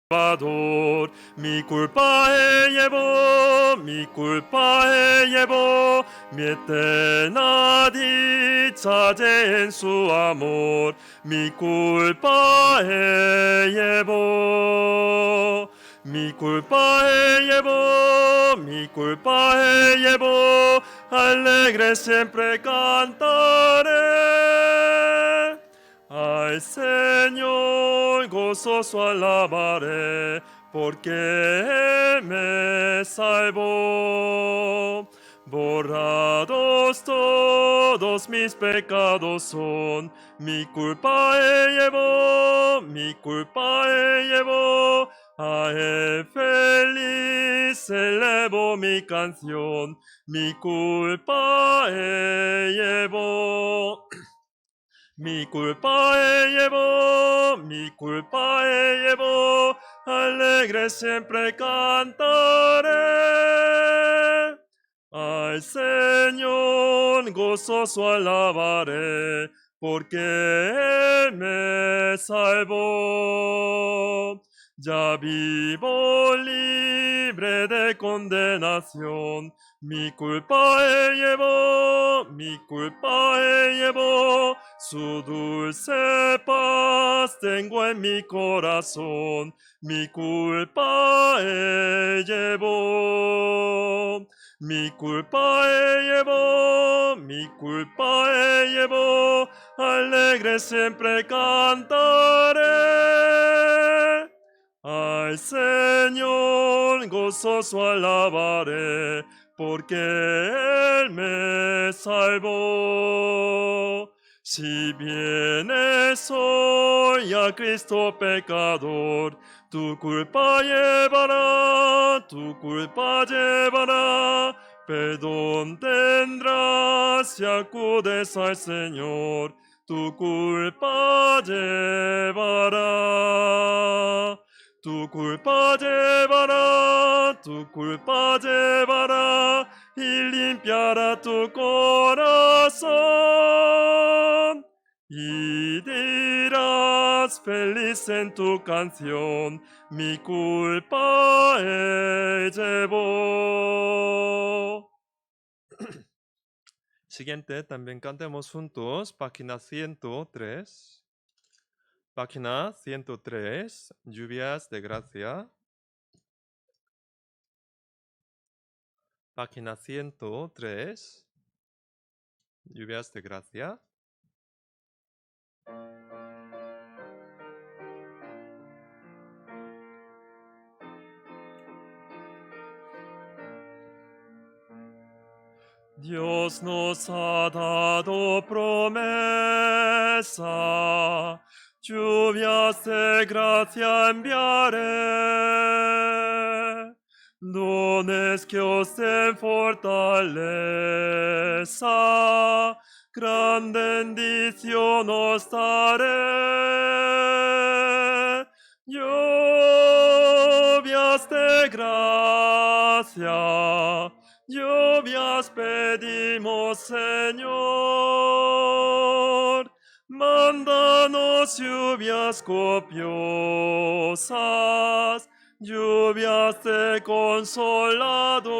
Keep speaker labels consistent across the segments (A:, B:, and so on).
A: Salvador. Mi culpa llevó, mi eterna dicha en su amor. Mi culpa llevó. Mi culpa llevó, alegre siempre cantaré. Al Señor gozoso alabaré, porque Él me salvó. Borrados todos mis pecados son, mi culpa mi culpa llevó. A Él feliz elevo mi canción, mi culpa llevó. Mi culpa llevó, alegre siempre cantaré. Al Señor gozoso alabaré, porque Él me salvó. Ya vivo libre de condenación, mi culpa llevó, su dulce paz tengo en mi corazón, mi culpa llevó. Mi culpa llevó, alegre siempre cantaré. Al Señor gozoso alabaré, porque Él me salvó. Si vienes hoy a Cristo pecador, tu culpa llevará, perdón tendrás si acudes al Señor, tu culpa llevará. Tu culpa llevará y limpiará tu corazón. Y dirás feliz en tu canción, mi culpa Él llevó. Siguiente, también cantemos juntos, página 103. Página 103, lluvias de gracia. Página 103, lluvias de gracia. Dios nos ha dado promesa, lluvias de gracia enviaré, dones que os den fortaleza, gran bendición os daré. Lluvias de gracia, lluvias pedimos, Señor. Mándanos lluvias copiosas, lluvias de consolador.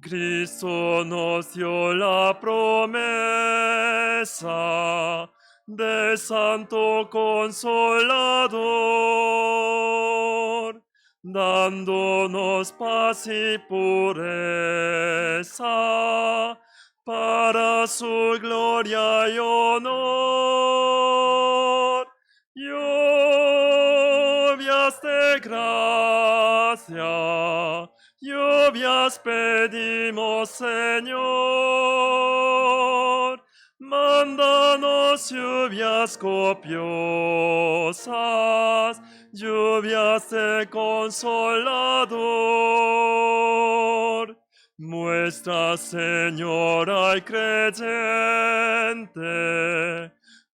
A: Cristo nos dio la promesa de Santo Consolador, dándonos paz y pureza para su gloria y honor. Lluvias de gracia, lluvias pedimos, Señor. Mándanos lluvias copiosas, lluvias de consolador. Muestra, Señor, al creyente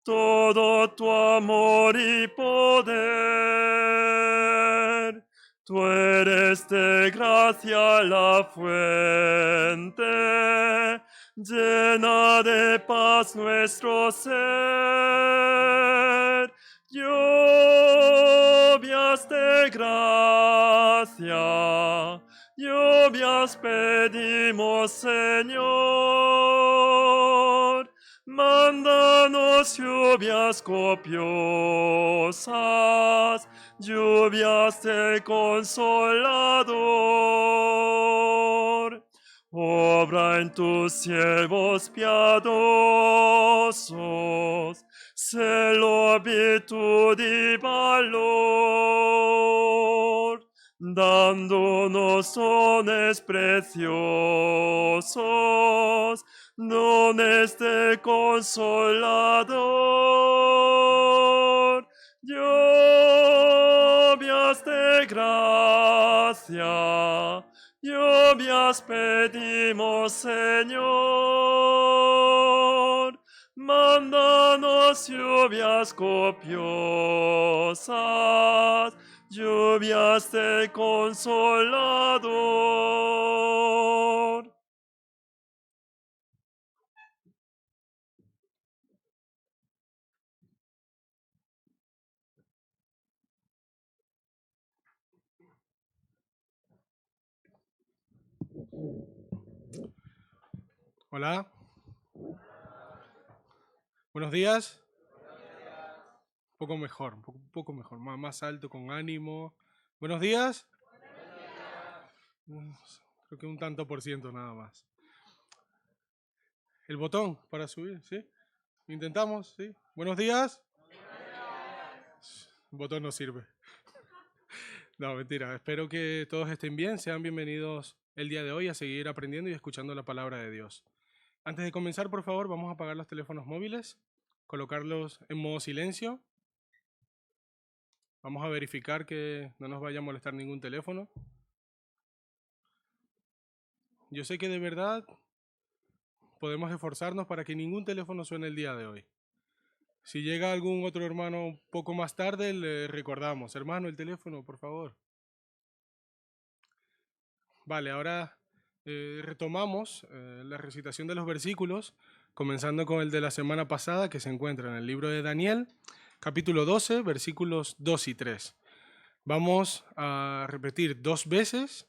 A: todo tu amor y poder. Tú eres de gracia la fuente, llena de paz nuestro ser. Yo gracia. Lluvias pedimos, Señor. Mándanos lluvias copiosas, lluvias del Consolador. Obra en tus siervos piadosos, celo, virtud y valor, dándonos dones preciosos, dones de Consolador, lluvias de gracia, lluvias pedimos, Señor. Mándanos lluvias copiosas, lluvias de Consolador.
B: Hola. Buenos días. Un poco mejor, un poco mejor, más alto, con ánimo. Buenos días. Creo que un tanto por ciento nada más. El botón para subir, ¿sí? Intentamos, ¿sí? Buenos días. El botón no sirve. No, mentira. Espero que todos estén bien. Sean bienvenidos el día de hoy a seguir aprendiendo y escuchando la palabra de Dios. Antes de comenzar, por favor, vamos a apagar los teléfonos móviles, colocarlos en modo silencio. Vamos a verificar que no nos vaya a molestar ningún teléfono. Yo sé que de verdad podemos esforzarnos para que ningún teléfono suene el día de hoy. Si llega algún otro hermano un poco más tarde, le recordamos, hermano, el teléfono, por favor. Vale, ahora retomamos la recitación de los versículos, comenzando con el de la semana pasada, que se encuentra en el libro de Daniel, capítulo 12, versículos 2 y 3. Vamos a repetir 2 veces.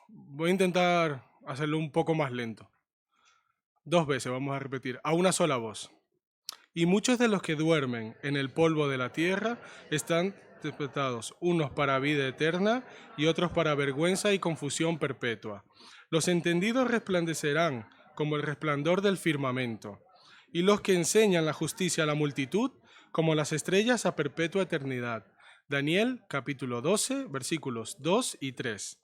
B: Voy a intentar hacerlo un poco más lento. 2 veces vamos a repetir, a una sola voz. Y muchos de los que duermen en el polvo de la tierra están despertados, unos para vida eterna y otros para vergüenza y confusión perpetua. Los entendidos resplandecerán como el resplandor del firmamento, y los que enseñan la justicia a la multitud como las estrellas a perpetua eternidad. Daniel capítulo 12, versículos 2 y 3.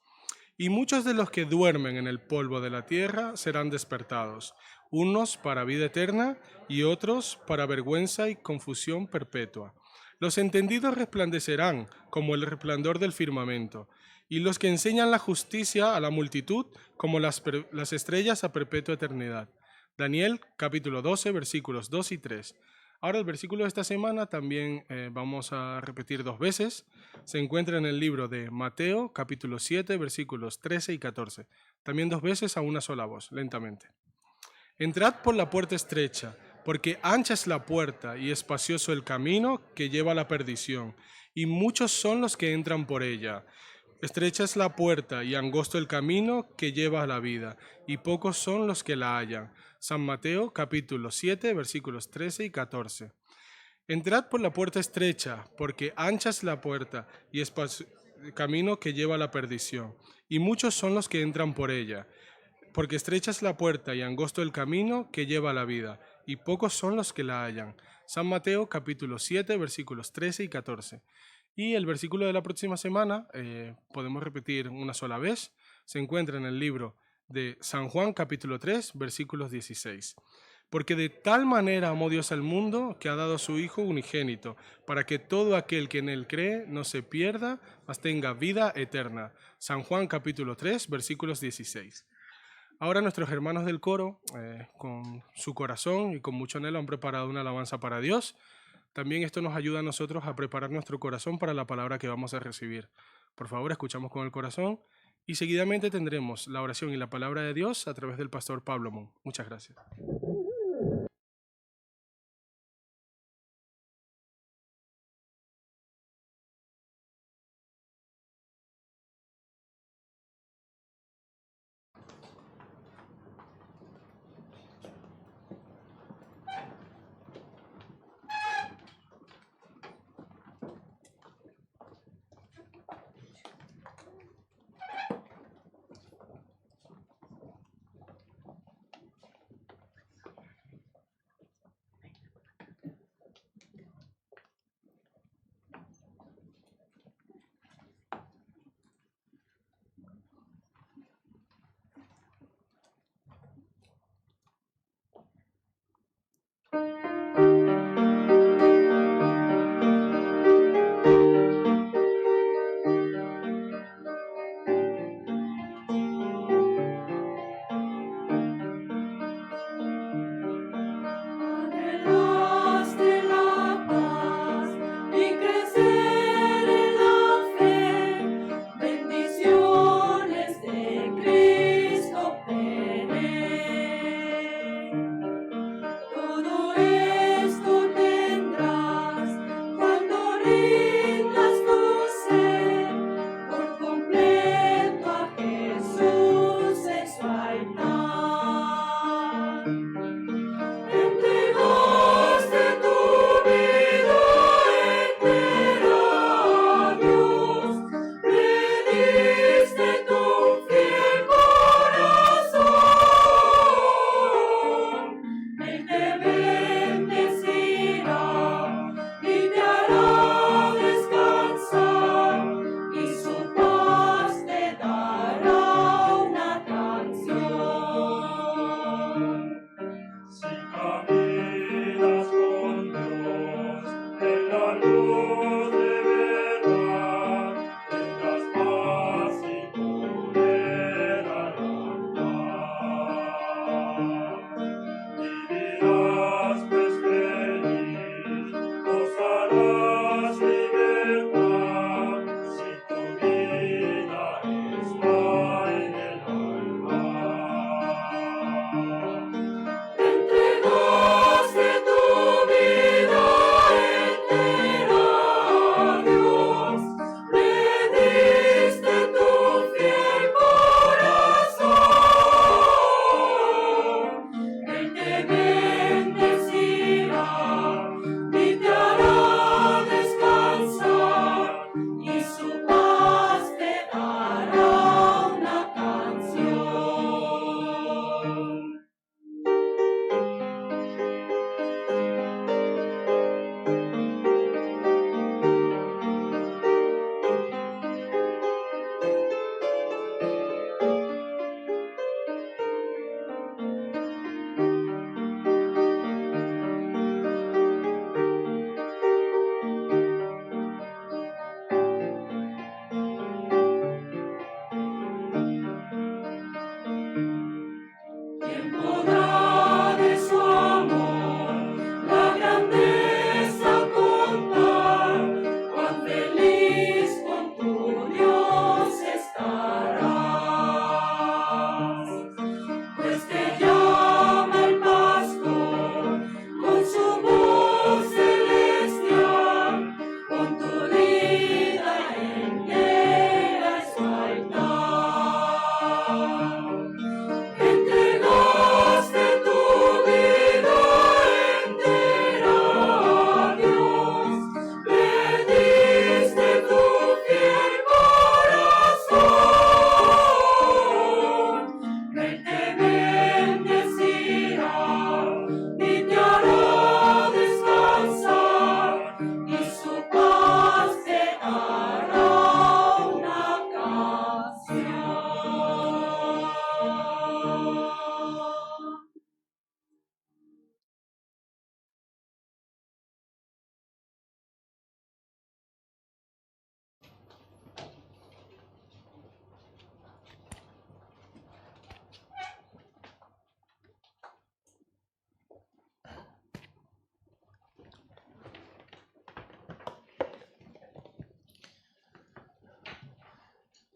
B: Y muchos de los que duermen en el polvo de la tierra serán despertados, unos para vida eterna y otros para vergüenza y confusión perpetua. Los entendidos resplandecerán como el resplandor del firmamento, y los que enseñan la justicia a la multitud como las estrellas a perpetua eternidad. Daniel capítulo 12 versículos 2 y 3. Ahora el versículo de esta semana también vamos a repetir 2 veces. Se encuentra en el libro de Mateo, capítulo 7, versículos 13 y 14. También 2 veces a una sola voz, lentamente. Entrad por la puerta estrecha, porque ancha es la puerta y espacioso el camino que lleva a la perdición, y muchos son los que entran por ella. Estrecha es la puerta y angosto el camino que lleva a la vida, y pocos son los que la hallan. San Mateo capítulo 7 versículos 13 y 14. Entrad por la puerta estrecha, porque ancha es la puerta y espacioso el camino que lleva a la perdición, y muchos son los que entran por ella. Porque estrecha es la puerta y angosto el camino que lleva a la vida, y pocos son los que la hallan. San Mateo capítulo 7 versículos 13 y 14. Y el versículo de la próxima semana, podemos repetir una sola vez, se encuentra en el libro de San Juan capítulo 3 versículos 16. Porque de tal manera amó Dios al mundo que ha dado a su Hijo unigénito, para que todo aquel que en él cree no se pierda, mas tenga vida eterna. San Juan capítulo 3 versículos 16. Ahora nuestros hermanos del coro, con su corazón y con mucho anhelo, han preparado una alabanza para Dios. También esto nos ayuda a nosotros a preparar nuestro corazón para la palabra que vamos a recibir. Por favor, escuchamos con el corazón y seguidamente tendremos la oración y la palabra de Dios a través del pastor Pablo Mon. Muchas gracias.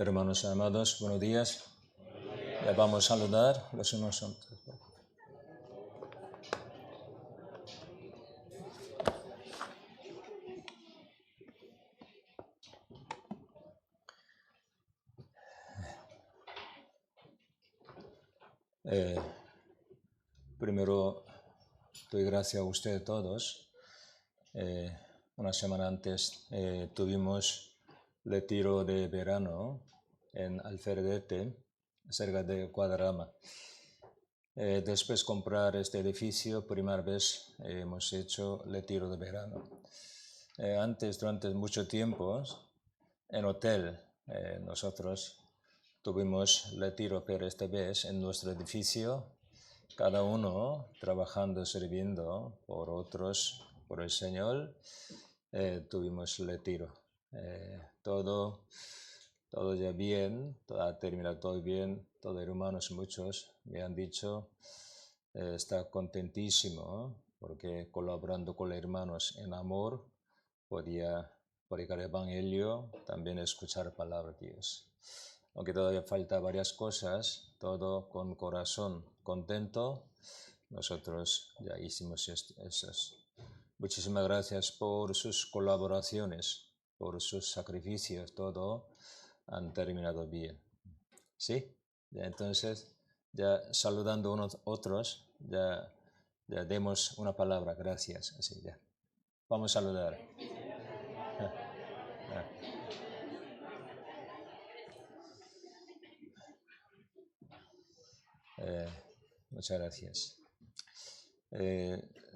C: Hermanos amados, buenos días. Ya vamos a saludar los unos a otros. Primero, doy gracias a ustedes todos. Una semana antes tuvimos retiro de verano en Alfredete, cerca de Guadarrama. Después comprar este edificio, primera vez hemos hecho retiro de verano. Antes, durante mucho tiempo, en hotel, nosotros tuvimos retiro, pero esta vez en nuestro edificio, cada uno trabajando, sirviendo por otros, por el Señor, tuvimos retiro. Todo ya bien, ha terminado todo bien, todos hermanos, muchos me han dicho, está contentísimo, porque colaborando con los hermanos en amor, podía predicar el Evangelio, también escuchar palabra de Dios. Aunque todavía falta varias cosas, todo con corazón contento, nosotros ya hicimos esas. Muchísimas gracias por sus colaboraciones, por sus sacrificios, todo han terminado bien. ¿Sí? Ya, entonces, ya saludando unos otros, ya demos una palabra, gracias. Así ya. Vamos a saludar. Muchas gracias.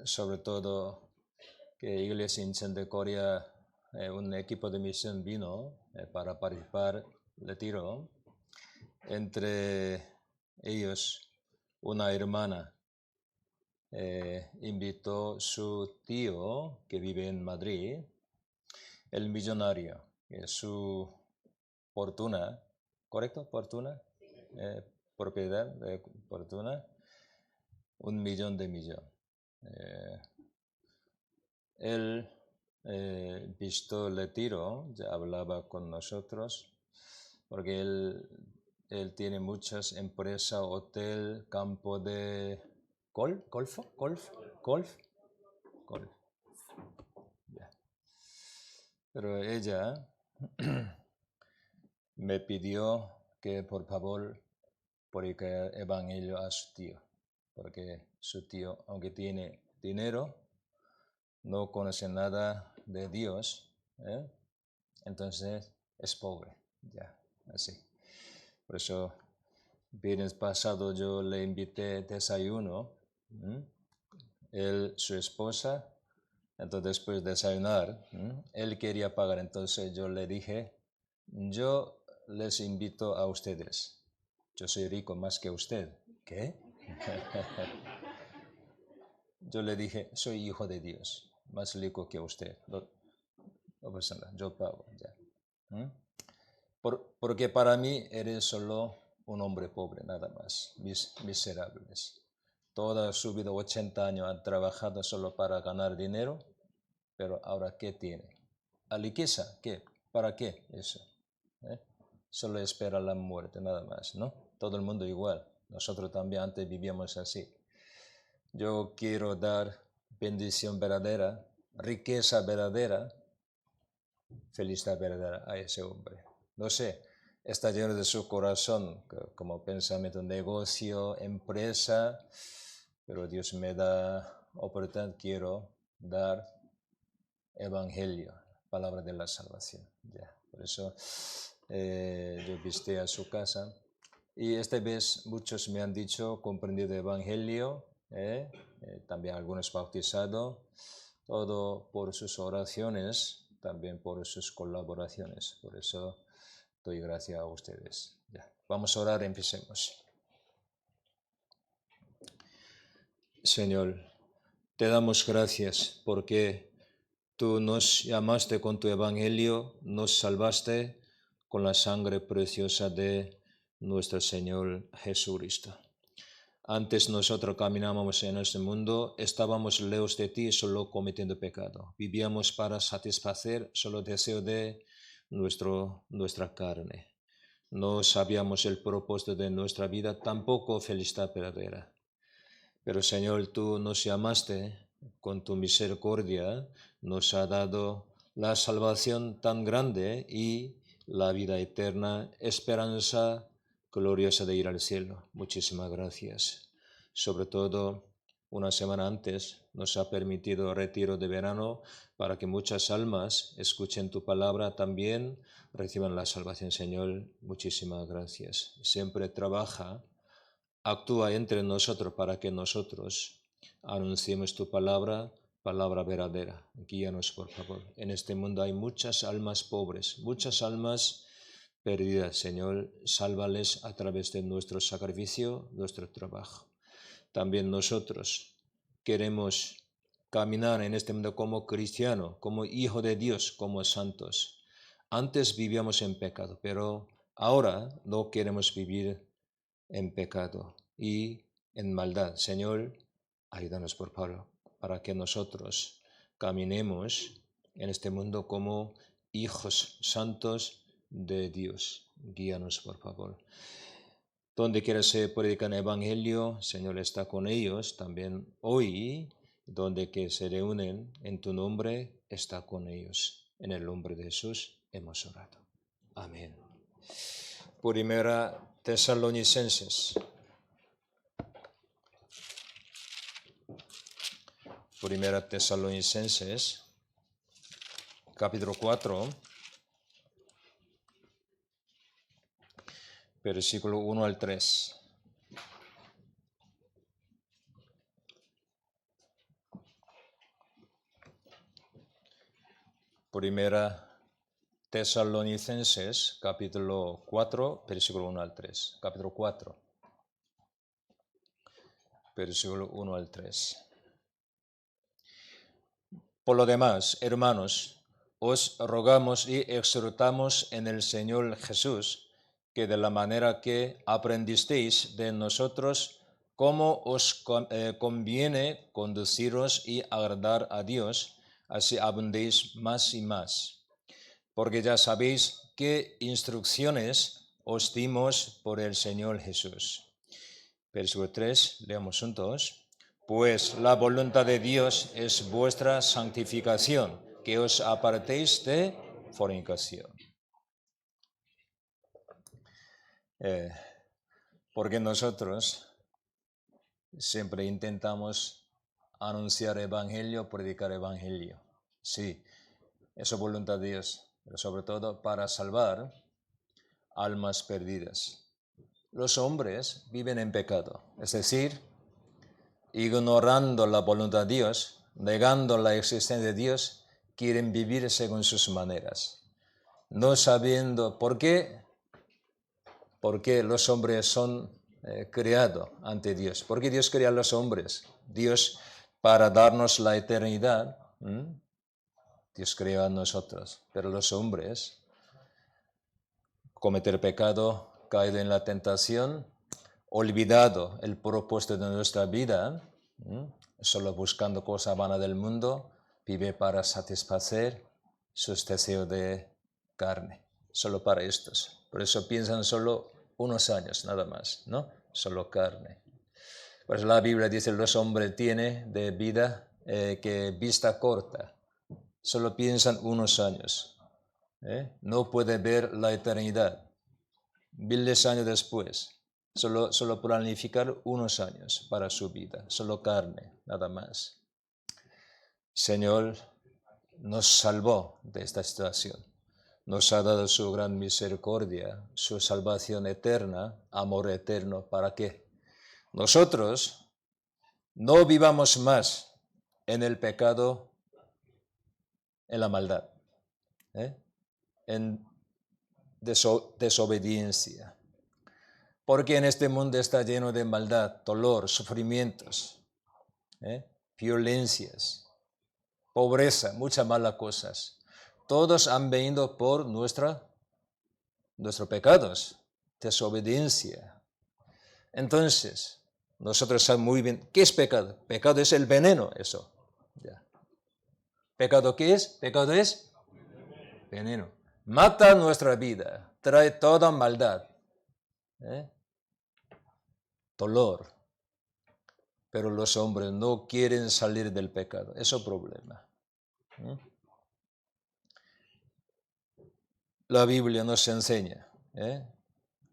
C: Sobre todo que Iglesia Incendiaria, un equipo de misión vino para participar del retiro. Entre ellos, una hermana invitó a su tío que vive en Madrid, el millonario, su fortuna, ¿correcto? Fortuna, propiedad de fortuna, 1 millón de millones. Él, visto el retiro, ya hablaba con nosotros, porque él tiene muchas empresas, hotel, campo de golf. Yeah. Pero ella me pidió que por favor predique el evangelio a su tío, porque su tío, aunque tiene dinero, no conoce nada de Dios, entonces es pobre, ya, así. Por eso, viernes pasado yo le invité desayuno, él, su esposa, entonces después de desayunar, él quería pagar, entonces yo le dije, yo les invito a ustedes, yo soy rico más que usted. ¿Qué? Yo le dije, soy hijo de Dios, más rico que usted. No pasa nada, yo pago ya. Porque para mí eres solo un hombre pobre, nada más, miserables. Toda su vida, 80 años, han trabajado solo para ganar dinero, pero ahora ¿qué tiene? ¿La riqueza? ¿Qué? ¿Para qué eso? Solo espera la muerte, nada más, ¿no? Todo el mundo igual. Nosotros también antes vivíamos así. Yo quiero dar bendición verdadera, riqueza verdadera, felicidad verdadera a ese hombre. No sé, está lleno de su corazón como pensamiento, negocio, empresa, pero Dios me da oportunidad, quiero dar evangelio, palabra de la salvación. Ya. Por eso yo visité a su casa y esta vez muchos me han dicho comprendido el evangelio, también algunos bautizados, todo por sus oraciones, también por sus colaboraciones. Por eso doy gracias a ustedes. Ya. Vamos a orar, empecemos. Señor, te damos gracias porque tú nos llamaste con tu evangelio, nos salvaste con la sangre preciosa de nuestro Señor Jesucristo. Antes nosotros caminábamos en este mundo, estábamos lejos de ti, solo cometiendo pecado. Vivíamos para satisfacer solo el deseo de nuestra carne. no sabíamos el propósito de nuestra vida, tampoco felicidad verdadera. Pero Señor, tú nos llamaste con tu misericordia, nos ha dado la salvación tan grande y la vida eterna, esperanza gloriosa de ir al cielo. Muchísimas gracias. Sobre todo, una semana antes nos ha permitido retiro de verano para que muchas almas escuchen tu palabra también, reciban la salvación, Señor. Muchísimas gracias. Siempre trabaja, actúa entre nosotros para que nosotros anunciemos tu palabra, palabra verdadera. Guíanos, por favor. En este mundo hay muchas almas pobres, muchas almas perdidas, Señor. Sálvales a través de nuestro sacrificio, nuestro trabajo. También nosotros queremos caminar en este mundo como cristiano, como hijo de Dios, como santos. Antes vivíamos en pecado, pero ahora no queremos vivir en pecado y en maldad. Señor, ayúdanos por favor, para que nosotros caminemos en este mundo como hijos santos de Dios. Guíanos por favor. Donde quiera se predican el Evangelio, Señor está con ellos también hoy. Donde que se reúnen en tu nombre, está con ellos. En el nombre de Jesús hemos orado. Amén. Primera Tesalonicenses. Primera Tesalonicenses, capítulo 4, versículo 1 al 3. Primera Tesalonicenses, capítulo 4, versículo 1 al 3. Capítulo 4, versículo 1 al 3. Por lo demás, hermanos, os rogamos y exhortamos en el Señor Jesús, que de la manera que aprendisteis de nosotros, cómo os conviene conduciros y agradar a Dios, así abundéis más y más. Porque ya sabéis qué instrucciones os dimos por el Señor Jesús. Versículo 3, leamos juntos. Pues la voluntad de Dios es vuestra santificación, que os apartéis de fornicación. Porque nosotros siempre intentamos anunciar evangelio, predicar evangelio. Sí, eso es voluntad de Dios, pero sobre todo para salvar almas perdidas. Los hombres viven en pecado, es decir, ignorando la voluntad de Dios, negando la existencia de Dios, quieren vivir según sus maneras, no sabiendo por qué los hombres son creados ante Dios. ¿Por qué Dios crea a los hombres? Dios, para darnos la eternidad, Dios creó a nosotros, pero los hombres cometer pecado, caído en la tentación, olvidado el propósito de nuestra vida, solo buscando cosas vanas del mundo, vive para satisfacer sus deseos de carne, solo para estos. Por eso piensan solo unos años, nada más, ¿no? Solo carne. Por eso la Biblia dice, los hombres tienen de vida que vista corta, solo piensan unos años. No puede ver la eternidad. Miles de años después, solo planificar unos años para su vida, solo carne, nada más. Señor nos salvó de esta situación, nos ha dado su gran misericordia, su salvación eterna, amor eterno, ¿para qué? Nosotros no vivamos más en el pecado, en la maldad, en desobediencia. Porque en este mundo está lleno de maldad, dolor, sufrimientos, violencias, pobreza, muchas malas cosas. Todos han venido por nuestros pecados, desobediencia. Entonces, nosotros sabemos muy bien, ¿qué es pecado? Pecado es el veneno, eso. Ya. ¿Pecado qué es? Pecado es veneno. Mata nuestra vida. trae toda maldad, dolor. Pero los hombres no quieren salir del pecado. Eso es el problema. La Biblia nos enseña.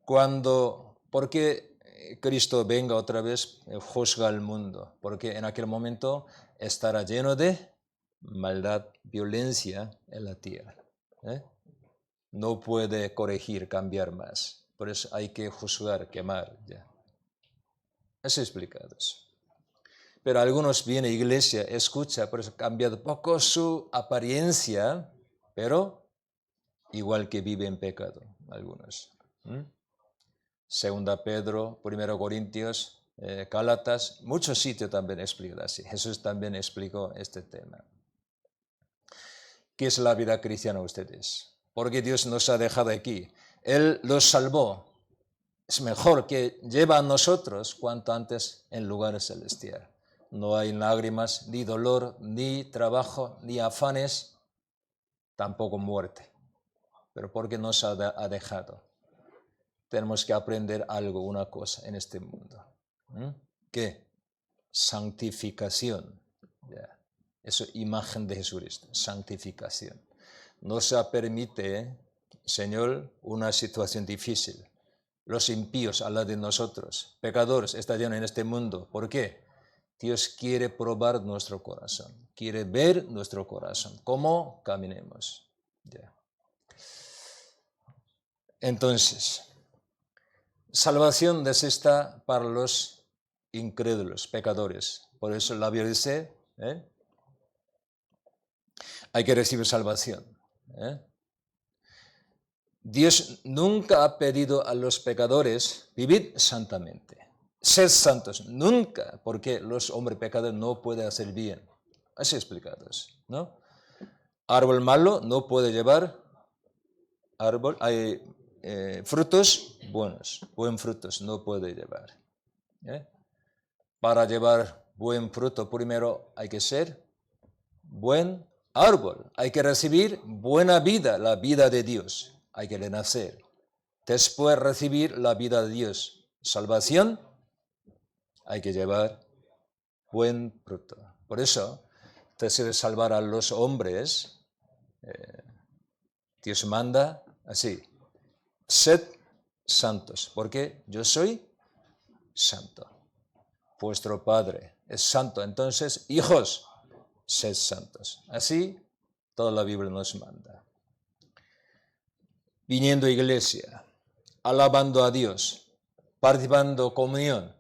C: ¿Por qué Cristo venga otra vez, juzga al mundo? Porque en aquel momento estará lleno de maldad, violencia en la tierra. No puede corregir, cambiar más. Por eso hay que juzgar, quemar. Ya. Es explicado eso. Pero algunos vienen a la iglesia, escucha, por eso ha cambiado poco su apariencia, pero igual que vive en pecado, algunos. Segunda Pedro, 1 Corintios, Gálatas, muchos sitios también explican así. Jesús también explicó este tema. ¿Qué es la vida cristiana ustedes? Porque Dios nos ha dejado aquí. Él los salvó. Es mejor que lleva a nosotros cuanto antes en lugar celestial. No hay lágrimas, ni dolor, ni trabajo, ni afanes, tampoco muerte. Pero porque nos ha dejado. Tenemos que aprender algo, una cosa en este mundo. ¿Qué? Santificación. Eso es imagen de Jesucristo, santificación. No se permite, Señor, una situación difícil. Los impíos al lado de nosotros, pecadores, están llenos en este mundo. ¿Por qué? Dios quiere probar nuestro corazón, quiere ver nuestro corazón, cómo caminemos. Entonces, salvación desesta para los incrédulos, pecadores. Por eso la Biblia dice, hay que recibir salvación. Dios nunca ha pedido a los pecadores vivir santamente. Sed santos, nunca, porque los hombres pecadores no pueden hacer bien. Así explicados, ¿no? Árbol malo no puede llevar frutos buenos. Buen frutos no puede llevar. Para llevar buen fruto, primero hay que ser buen árbol. Hay que recibir buena vida, la vida de Dios. Hay que renacer. Después recibir la vida de Dios. Salvación, hay que llevar buen fruto. Por eso, deseo de salvar a los hombres, Dios manda así, sed santos, porque yo soy santo. Vuestro Padre es santo, entonces, hijos, sed santos. Así, toda la Biblia nos manda. Viniendo a iglesia, alabando a Dios, participando comunión.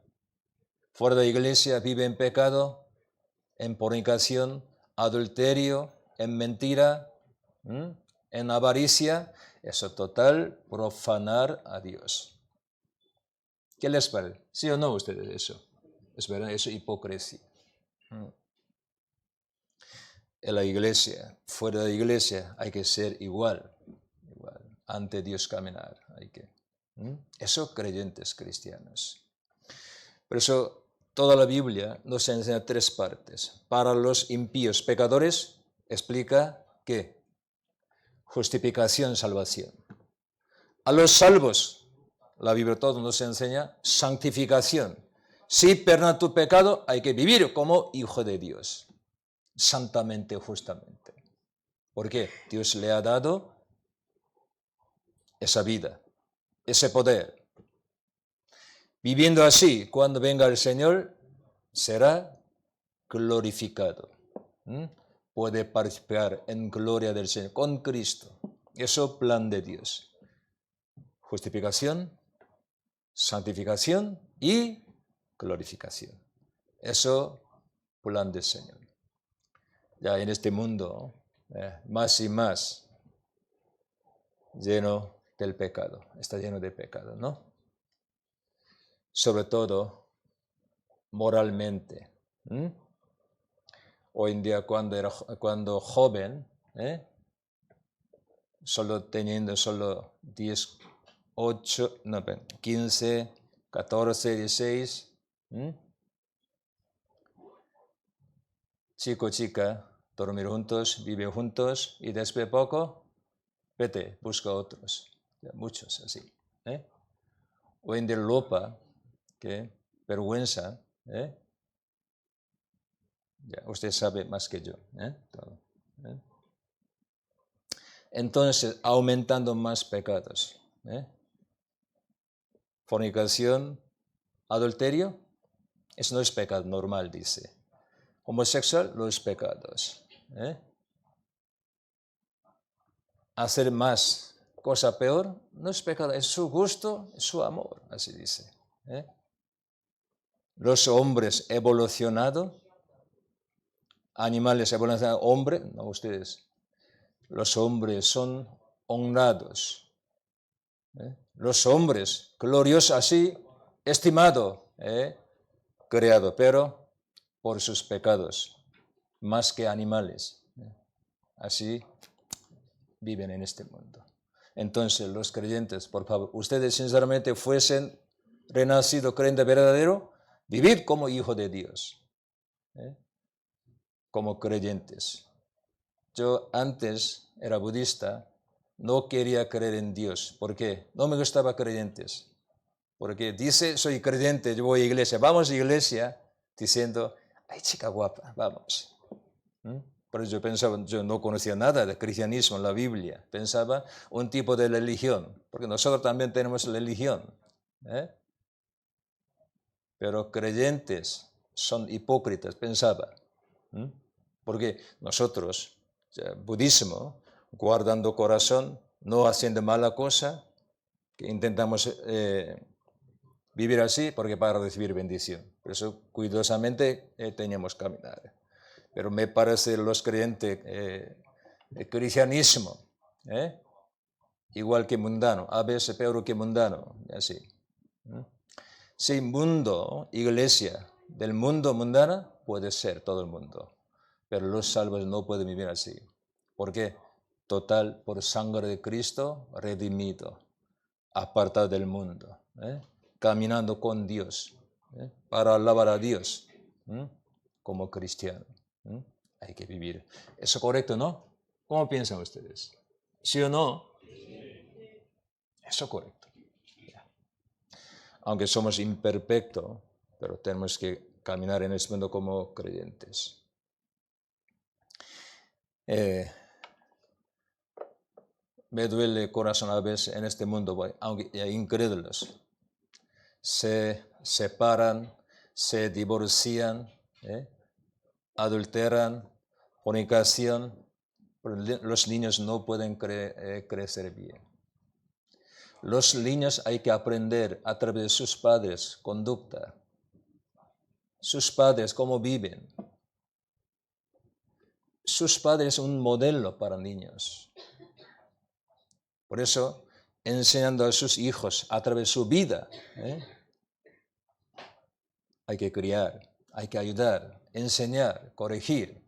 C: Fuera de la iglesia vive en pecado, en fornicación, adulterio, en mentira, en avaricia. Eso total, profanar a Dios. ¿Qué les parece? ¿Sí o no ustedes eso? Es verdad, eso es hipocresía. En la iglesia, fuera de la iglesia, hay que ser igual. Ante Dios caminar. Eso creyentes cristianos. Por eso toda la Biblia nos enseña tres partes. Para los impíos pecadores explica ¿qué? Justificación, salvación. A los salvos, la Biblia todo nos enseña santificación. Si perdona tu pecado, hay que vivir como hijo de Dios. Santamente, justamente. ¿Por qué? Dios le ha dado esa vida, ese poder. Viviendo así, cuando venga el Señor, será glorificado. Puede participar en gloria del Señor con Cristo. Eso plan de Dios. Justificación, santificación y glorificación. Eso plan del Señor. Ya en este mundo, más y más lleno del pecado. Está lleno de pecado, ¿no? Sobre todo moralmente. Hoy en día cuando joven, teniendo 15, 14, 16, chico, chica, dormir juntos, vivir juntos y después poco, vete, busca otros. Ya, muchos así. O en del lopa, que vergüenza. Ya, usted sabe más que yo. Todo, ¿eh? Entonces, aumentando más pecados. Fornicación, adulterio, eso no es pecado normal, dice. Homosexual, los pecados. Hacer más, cosa peor, no es pecado, es su gusto, es su amor, así dice. Los hombres evolucionados, animales evolucionados, hombre, no ustedes. Los hombres son honrados. Los hombres, gloriosos así, estimado, creado, pero por sus pecados, más que animales. Así viven en este mundo. Entonces, los creyentes, por favor, ustedes sinceramente fuesen renacido creyente verdadero, vivid como hijo de Dios, como creyentes. Yo antes era budista, no quería creer en Dios. ¿Por qué? No me gustaba creyentes. Porque dice, soy creyente, yo voy a iglesia. Vamos a iglesia diciendo, ay, chica guapa, vamos. Pero yo pensaba, yo no conocía nada de cristianismo en la Biblia. Pensaba un tipo de religión, porque nosotros también tenemos religión. Pero creyentes son hipócritas, pensaba. Porque nosotros, budismo, guardando corazón, no haciendo mala cosa, que intentamos vivir así porque para recibir bendición. Por eso cuidadosamente teníamos que caminar. Pero me parece los creyentes, el cristianismo, igual que mundano, a veces peor que mundano, así. Si mundo, iglesia, del mundo mundana, puede ser todo el mundo. Pero los salvos no pueden vivir así. ¿Por qué? Total, por sangre de Cristo, redimido, apartado del mundo, caminando con Dios, para alabar a Dios, como cristiano. Hay que vivir. ¿Eso es correcto, no? ¿Cómo piensan ustedes? ¿Sí o no? Eso es correcto. Aunque somos imperfectos, pero tenemos que caminar en este mundo como creyentes. Me duele el corazón a veces en este mundo, aunque incrédulos se separan, se divorcian, adulteran, fornicación, pero los niños no pueden crecer bien. Los niños hay que aprender a través de sus padres conducta, sus padres cómo viven. Sus padres son un modelo para niños. Por eso, enseñando a sus hijos a través de su vida, hay que criar, hay que ayudar, enseñar, corregir.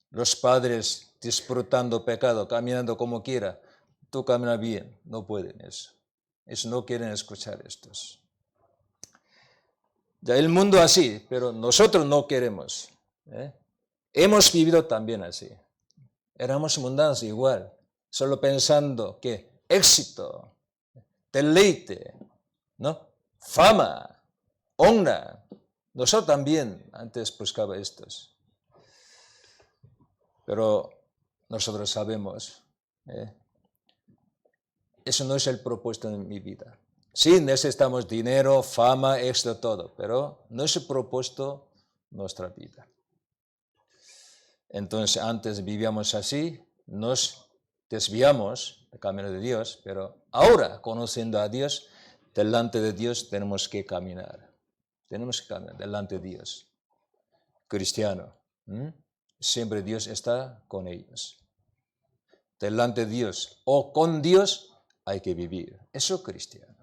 C: Los padres disfrutando pecado, caminando como quiera, tú caminas bien, no pueden eso. Eso no quieren escuchar estos. Ya el mundo así, pero nosotros no queremos. Hemos vivido también así. Éramos mundanos igual, solo pensando que éxito, deleite, ¿no? Fama, honra. Nosotros también antes buscaba estos. Pero nosotros sabemos, eso no es el propósito de mi vida. Sí, necesitamos dinero, fama, éxito, todo, pero no es el propósito de nuestra vida. Entonces, antes vivíamos así, nos desviamos del camino de Dios, pero ahora, conociendo a Dios, delante de Dios tenemos que caminar. Tenemos que caminar delante de Dios. Cristiano, siempre Dios está con ellos. Delante de Dios o con Dios hay que vivir. Eso es cristiano.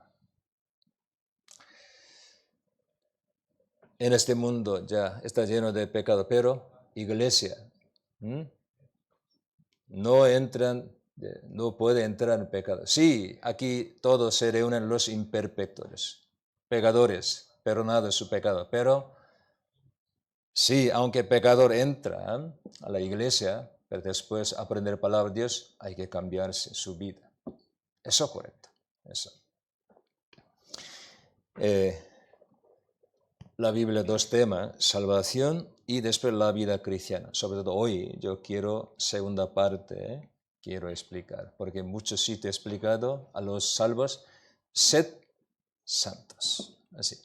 C: En este mundo ya está lleno de pecado, pero iglesia, no puede entrar en pecado. Sí, aquí todos se reúnen los imperfectos, pecadores, perdonados su pecado, pero sí, aunque pecador entra a la iglesia, pero después aprender la palabra de Dios, hay que cambiarse su vida. Eso correcto. Eso. La Biblia, dos temas, salvación y después la vida cristiana. Sobre todo hoy yo quiero, segunda parte, quiero explicar, porque en muchos sitios he explicado a los salvos, sed santos. Así.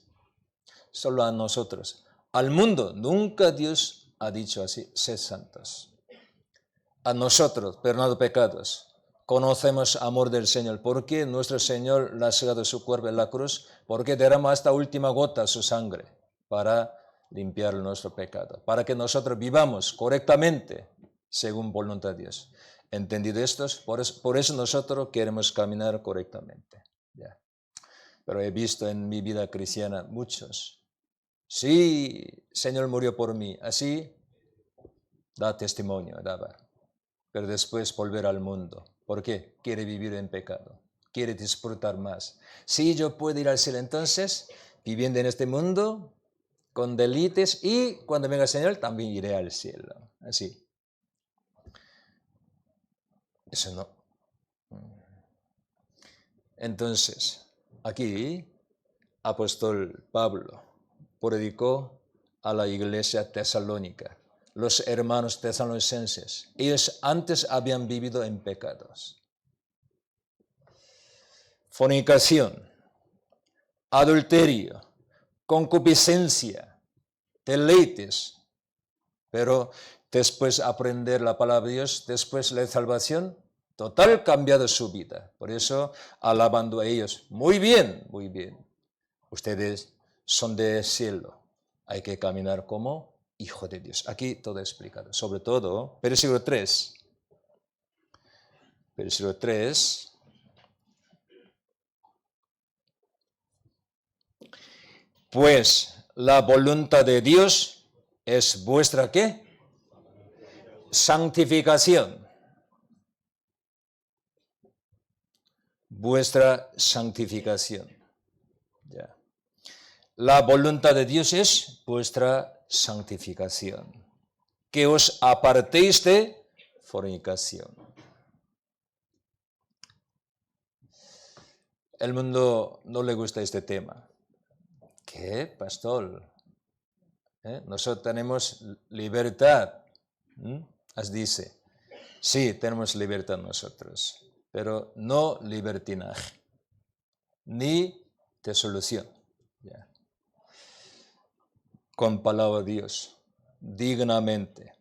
C: Solo a nosotros. Al mundo, nunca Dios ha dicho así, sed santos. A nosotros, perdonado pecados, conocemos amor del Señor. ¿Por qué nuestro Señor le ha sacado su cuerpo en la cruz? Porque derrama hasta última gota su sangre para limpiar nuestro pecado, para que nosotros vivamos correctamente según voluntad de Dios. ¿Entendido esto? Por eso nosotros queremos caminar correctamente. Ya. Pero he visto en mi vida cristiana muchos. Sí, Señor murió por mí. Así da testimonio, daba. Pero después volver al mundo. ¿Por qué? Quiere vivir en pecado. Quiere disfrutar más. Si yo puedo ir al cielo entonces, viviendo en este mundo, con delites, y cuando venga el Señor también iré al cielo. Así. Eso no. Entonces, aquí, apóstol Pablo predicó a la iglesia tesalónica, los hermanos tesalonicenses. Ellos antes habían vivido en pecados. Fornicación, adulterio, concupiscencia, deleites. Pero después aprender la palabra de Dios, después la salvación, total cambiado su vida. Por eso, alabando a ellos, muy bien, ustedes son del cielo. Hay que caminar como hijo de Dios. Aquí todo explicado. Sobre todo, versículo 3. Versículo 3. Pues la voluntad de Dios es vuestra, ¿qué? Santificación. Vuestra santificación. Ya. La voluntad de Dios es vuestra santificación. Que os apartéis de fornicación. El mundo no le gusta este tema. ¿Qué, pastor? Nosotros tenemos libertad. As dice. Sí, tenemos libertad nosotros, pero no libertinaje, ni disolución. Ya. Con palabra de Dios, dignamente.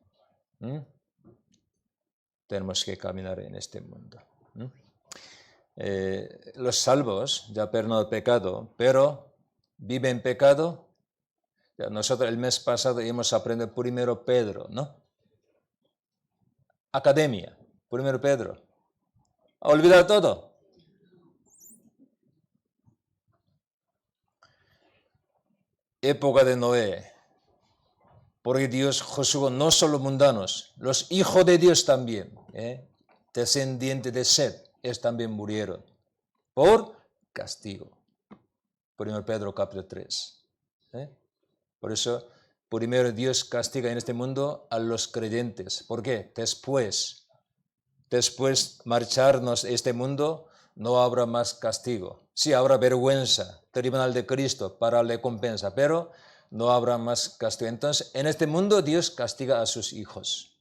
C: Tenemos que caminar en este mundo. Los salvos ya perdonan el pecado, pero viven en pecado. Ya, nosotros el mes pasado hemos aprendido primero Pedro, ¿no? Academia, primero Pedro. ¿Ha olvidado todo? Época de Noé. Porque Dios juzgó no solo mundanos, los hijos de Dios también, descendientes de Set, ellos también murieron por castigo. 1 Pedro capítulo 3. Por eso, primero Dios castiga en este mundo a los creyentes. ¿Por qué? Después marcharnos de este mundo, no habrá más castigo. Sí habrá vergüenza, tribunal de Cristo para la recompensa, pero no habrá más castigo. Entonces, en este mundo Dios castiga a sus hijos.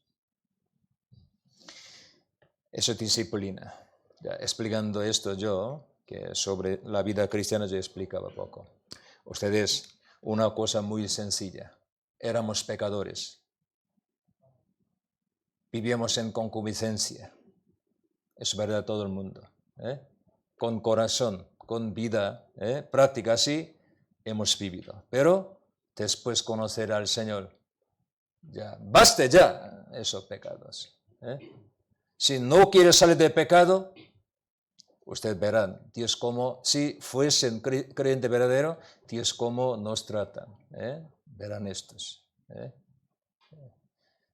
C: Eso es disciplina. Ya, explicando esto yo, que sobre la vida cristiana yo explicaba poco. Ustedes, una cosa muy sencilla. Éramos pecadores. Vivíamos en concupiscencia. Es verdad todo el mundo. Con corazón, con vida, práctica, así hemos vivido. Pero después conocer al Señor, ya, basta ya esos pecados. Si no quiere salir del pecado, ustedes verán, Dios como, si fuesen creyente verdadero, Dios como nos trata. Verán estos.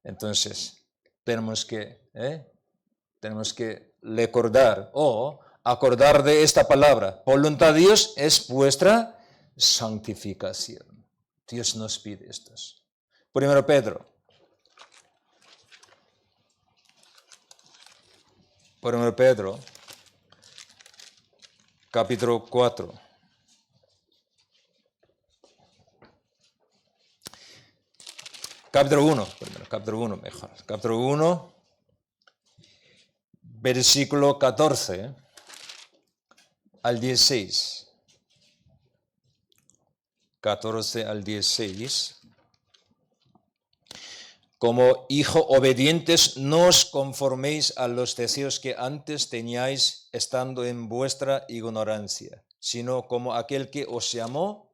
C: Entonces, tenemos que recordar o acordar de esta palabra. Voluntad de Dios es vuestra santificación. Dios nos pide estos. Primero Pedro. capítulo 4. Capítulo 1, primero, capítulo 1 mejor. Capítulo 1, versículo 14 al 16. 14 al 16. Como hijos obedientes, no os conforméis a los deseos que antes teníais estando en vuestra ignorancia, sino como aquel que os llamó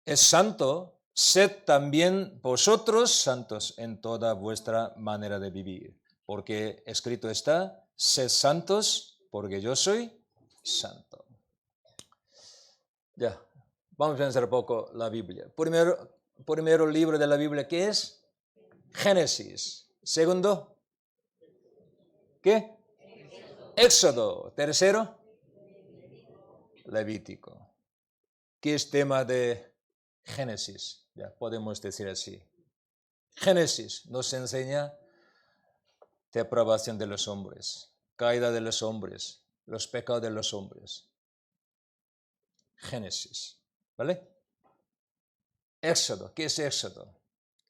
C: es santo, sed también vosotros santos en toda vuestra manera de vivir. Porque escrito está, sed santos, porque yo soy santo. Ya, vamos a pensar un poco la Biblia. Primero libro de la Biblia, ¿qué es? Génesis. Segundo, ¿qué? Éxodo. Tercero, Levítico. ¿Qué es tema de Génesis? Ya podemos decir así. Génesis nos enseña depravación de los hombres, caída de los hombres, los pecados de los hombres. Génesis, ¿vale? Éxodo, ¿qué es Éxodo?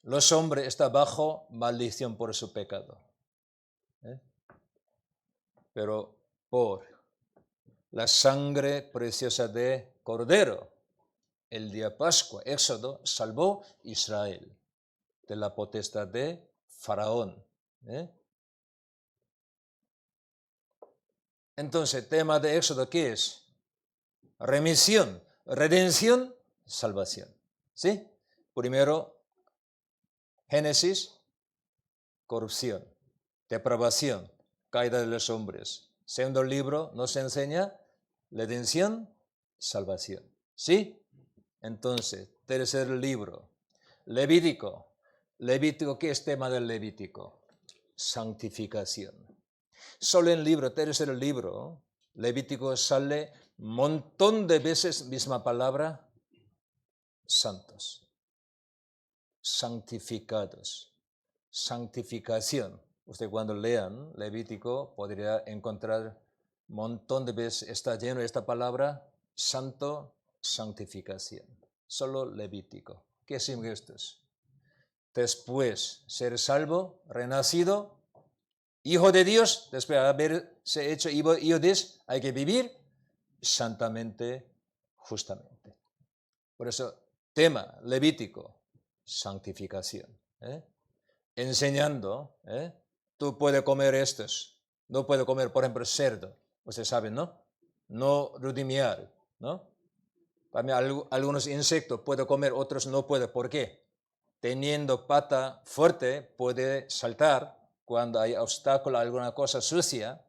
C: Los hombres están bajo maldición por su pecado. Pero por la sangre preciosa de Cordero, el día Pascua, Éxodo, salvó Israel de la potestad de Faraón. Entonces, tema de Éxodo, ¿qué es? Remisión, redención, salvación. ¿Sí? Primero, Génesis, corrupción, depravación, caída de los hombres. Segundo libro nos enseña redención, salvación. ¿Sí? Entonces, tercer libro, Levítico. Levítico, ¿qué es tema del Levítico? Santificación. Solo en el tercer libro, Levítico sale un montón de veces misma palabra, santos, santificados, santificación. Usted cuando lean Levítico podría encontrar un montón de veces, está lleno de esta palabra, santo, santificación. Solo Levítico. ¿Qué significa esto? Después, ser salvo, renacido, hijo de Dios, después de haberse hecho hijo de Dios, hay que vivir santamente, justamente. Por eso, tema Levítico, santificación. Enseñando, tú puedes comer estos, no puedes comer, por ejemplo, cerdo, ustedes saben, ¿no? No rudimear, ¿no? También algunos insectos puede comer, otros no puede. ¿Por qué? Teniendo pata fuerte, puede saltar cuando hay obstáculo, alguna cosa sucia.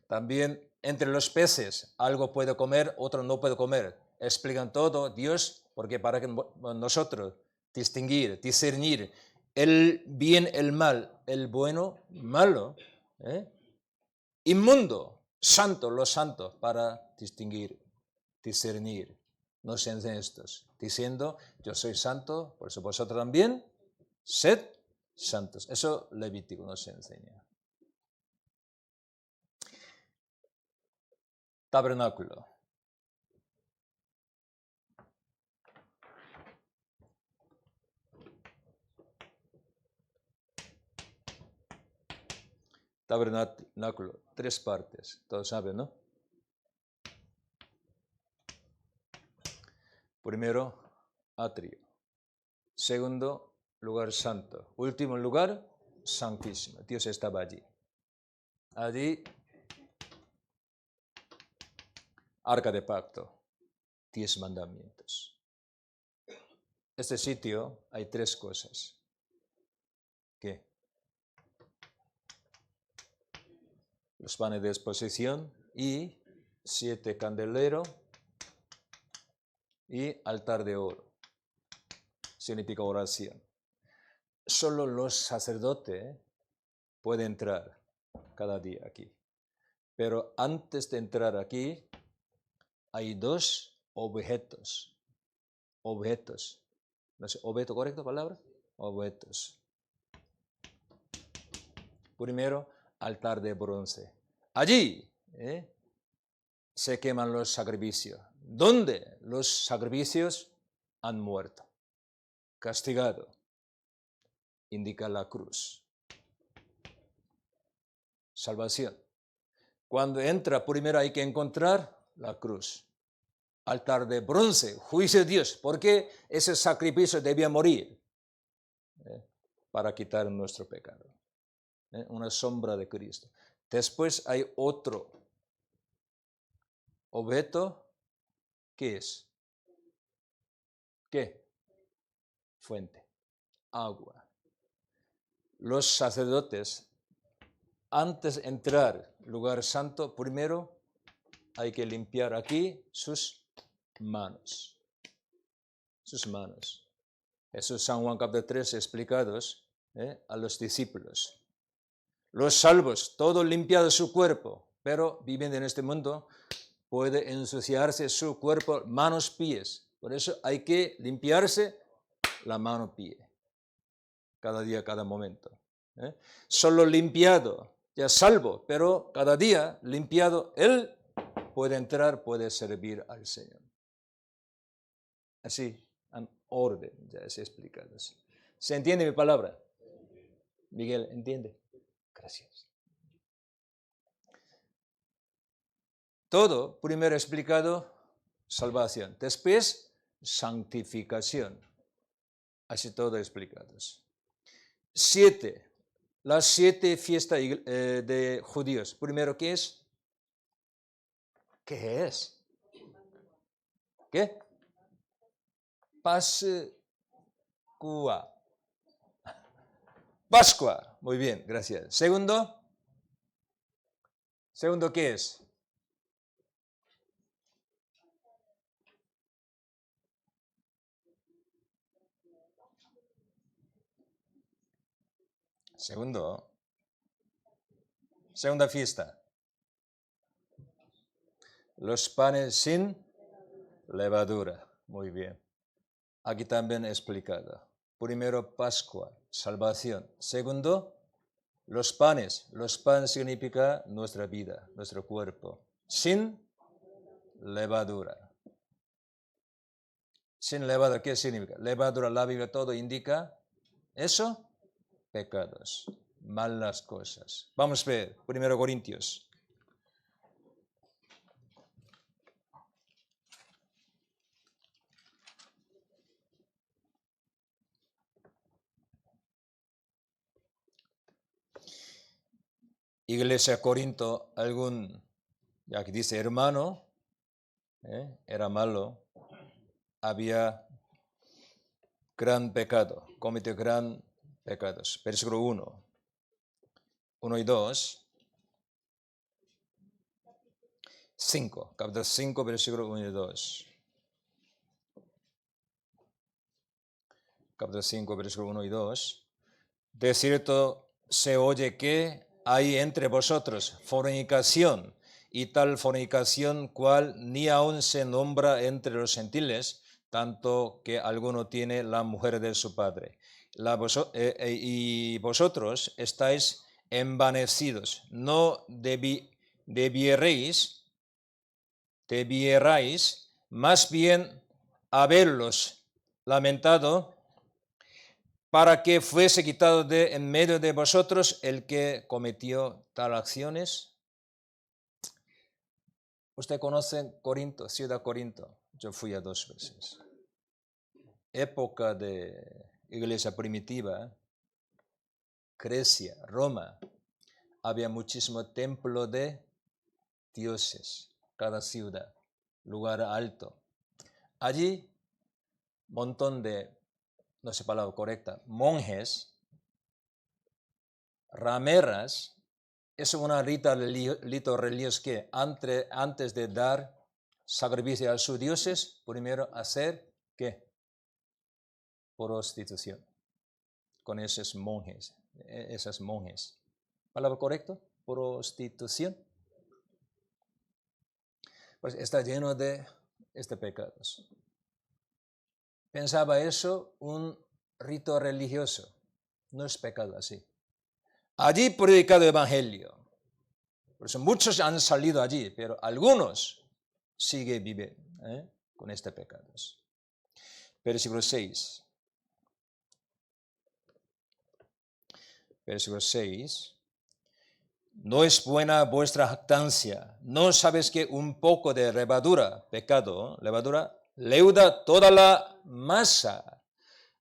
C: También entre los peces, algo puede comer, otro no puede comer. Explican todo Dios, porque para que nosotros discernir el bien, el mal, el bueno, malo, inmundo, santo, los santos, para discernir. Nos enseñan estos, diciendo, yo soy santo, por eso vosotros también, sed santos. Eso Levítico nos enseña. Tabernáculo. Tabernáculo, 3 partes, todos saben, ¿no? Primero, atrio. Segundo, lugar santo. Último lugar, santísimo. Dios estaba allí. Allí, arca de pacto, 10 mandamientos. Este sitio hay 3 cosas. ¿Qué? Los panes de exposición y 7 candeleros y altar de oro. Significa oración. Solo los sacerdotes pueden entrar cada día aquí. Pero antes de entrar aquí, hay 2 objetos. Objetos. ¿No es objeto correcto palabra? Objetos. Primero, altar de bronce. Allí se queman los sacrificios. ¿Dónde los sacrificios han muerto? Castigado. Indica la cruz. Salvación. Cuando entra, primero hay que encontrar la cruz. Altar de bronce, juicio de Dios. Porque ese sacrificio debía morir para quitar nuestro pecado. Una sombra de Cristo. Después hay otro objeto. ¿Qué es? ¿Qué? Fuente. Agua. Los sacerdotes, antes de entrar al lugar santo, primero hay que limpiar aquí sus manos. Sus manos. Jesús, San Juan capítulo 3, explicados a los discípulos. Los salvos, todo limpiado su cuerpo, pero viviendo en este mundo, puede ensuciarse su cuerpo, manos, pies. Por eso hay que limpiarse la mano, pie. Cada día, cada momento. Solo limpiado, ya salvo, pero cada día limpiado, él puede entrar, puede servir al Señor. Así, en orden, ya es explicado. ¿Se entiende mi palabra? Miguel, ¿entiende? Gracias. Todo, primero explicado, salvación. Después, santificación. Así todo explicados. 7. Las 7 fiestas de judíos. Primero, ¿qué es? ¿Qué es? ¿Qué? Pascua. Pascua. Muy bien, gracias. Segundo. Segundo, ¿qué es? Segundo. Segunda fiesta. Los panes sin levadura. Muy bien. Aquí también explicado. Primero, Pascua, salvación. Segundo, los panes. Los panes significa nuestra vida, nuestro cuerpo. Sin levadura. Sin levadura, ¿qué significa? Levadura, la Biblia todo indica eso. Pecados, malas cosas. Vamos a ver, 1 Corintios. Iglesia Corinto, ya que dice hermano, era malo, había gran pecado, cometió gran pecados. Versículo 1 y 2, 5, capítulo 5, versículo 1 y 2. Capítulo 5, versículo 1 y 2. De cierto se oye que hay entre vosotros fornicación, y tal fornicación cual ni aun se nombra entre los gentiles, tanto que alguno tiene la mujer de su padre. Y vosotros estáis envanecidos, no debierais, más bien haberlos lamentado, para que fuese quitado de en medio de vosotros el que cometió tal acciones. Usted conoce Corinto, ciudad Corinto. Yo fui a 2 veces. Época de iglesia primitiva, Grecia, Roma, había muchísimo templo de dioses, cada ciudad, lugar alto. Allí, montón de, no sé palabra correcta, monjes, rameras. Es una rito religioso que antes de dar sacrificio a sus dioses, primero hacer, ¿qué? Prostitución con esos monjes, esas monjes. ¿Palabra correcta? Prostitución. Pues está lleno de pecados. Pensaba eso un rito religioso. No es pecado así. Allí predicado el evangelio. Por eso muchos han salido allí, pero algunos sigue vive con este pecado. Versículo 6. Versículo 6. No es buena vuestra jactancia. ¿No sabes que un poco de levadura, pecado, levadura, leuda toda la masa?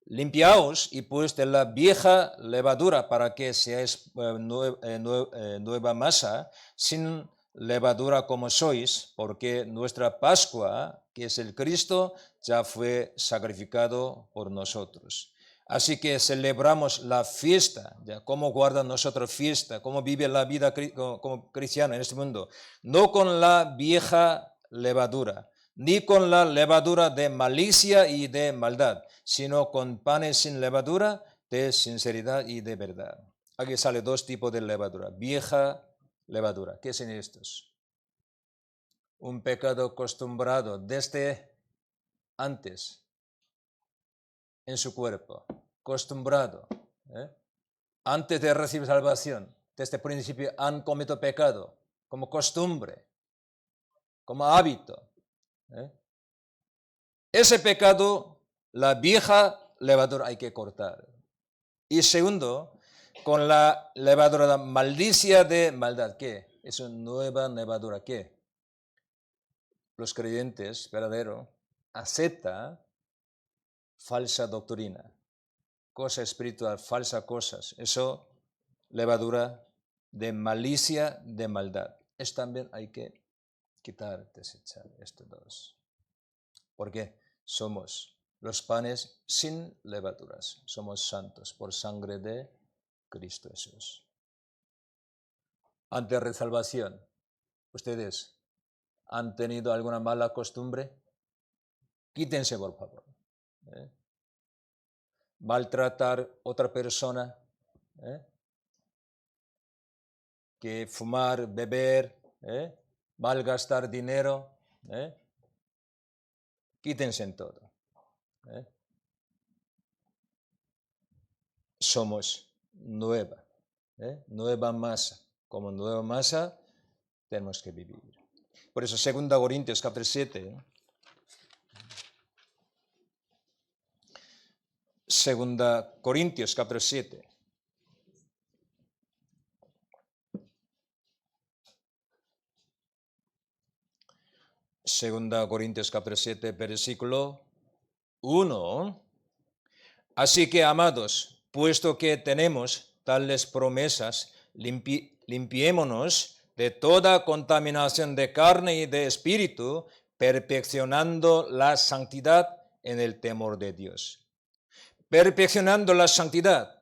C: Limpiaos y pues de la vieja levadura para que seáis nueva masa, sin levadura como sois, porque nuestra Pascua, que es el Cristo, ya fue sacrificado por nosotros. Así que celebramos la fiesta, ya cómo guarda nosotros fiesta, cómo vive la vida como cristiano en este mundo, no con la vieja levadura, ni con la levadura de malicia y de maldad, sino con panes sin levadura, de sinceridad y de verdad. Aquí sale dos tipos de levadura. Vieja levadura. ¿Qué son estos? Un pecado acostumbrado desde antes en su cuerpo, acostumbrado. Antes de recibir salvación, desde el principio han cometido pecado, como costumbre, como hábito. Ese pecado, la vieja levadura hay que cortar. Y segundo, con la levadura de malicia de maldad, ¿qué? Es una nueva levadura, ¿qué? Los creyentes verdaderos aceptan falsa doctrina, cosa espiritual, falsas cosas. Eso, levadura de malicia de maldad. Es también hay que quitar, desechar estos dos. ¿Por qué? Somos los panes sin levaduras. Somos santos por sangre de Cristo Jesús. Antes de salvación, ¿ustedes han tenido alguna mala costumbre? Quítense, por favor. Maltratar a otra persona, que fumar, beber, malgastar dinero, quítense en todo. Somos nueva masa. Como nueva masa tenemos que vivir. Por eso 2 Corintios capítulo 7. 2 Corintios capítulo 7. Segunda Corintios capítulo 7, versículo 1. Así que, amados, puesto que tenemos tales promesas, limpiémonos de toda contaminación de carne y de espíritu, perfeccionando la santidad en el temor de Dios. Perfeccionando la santidad.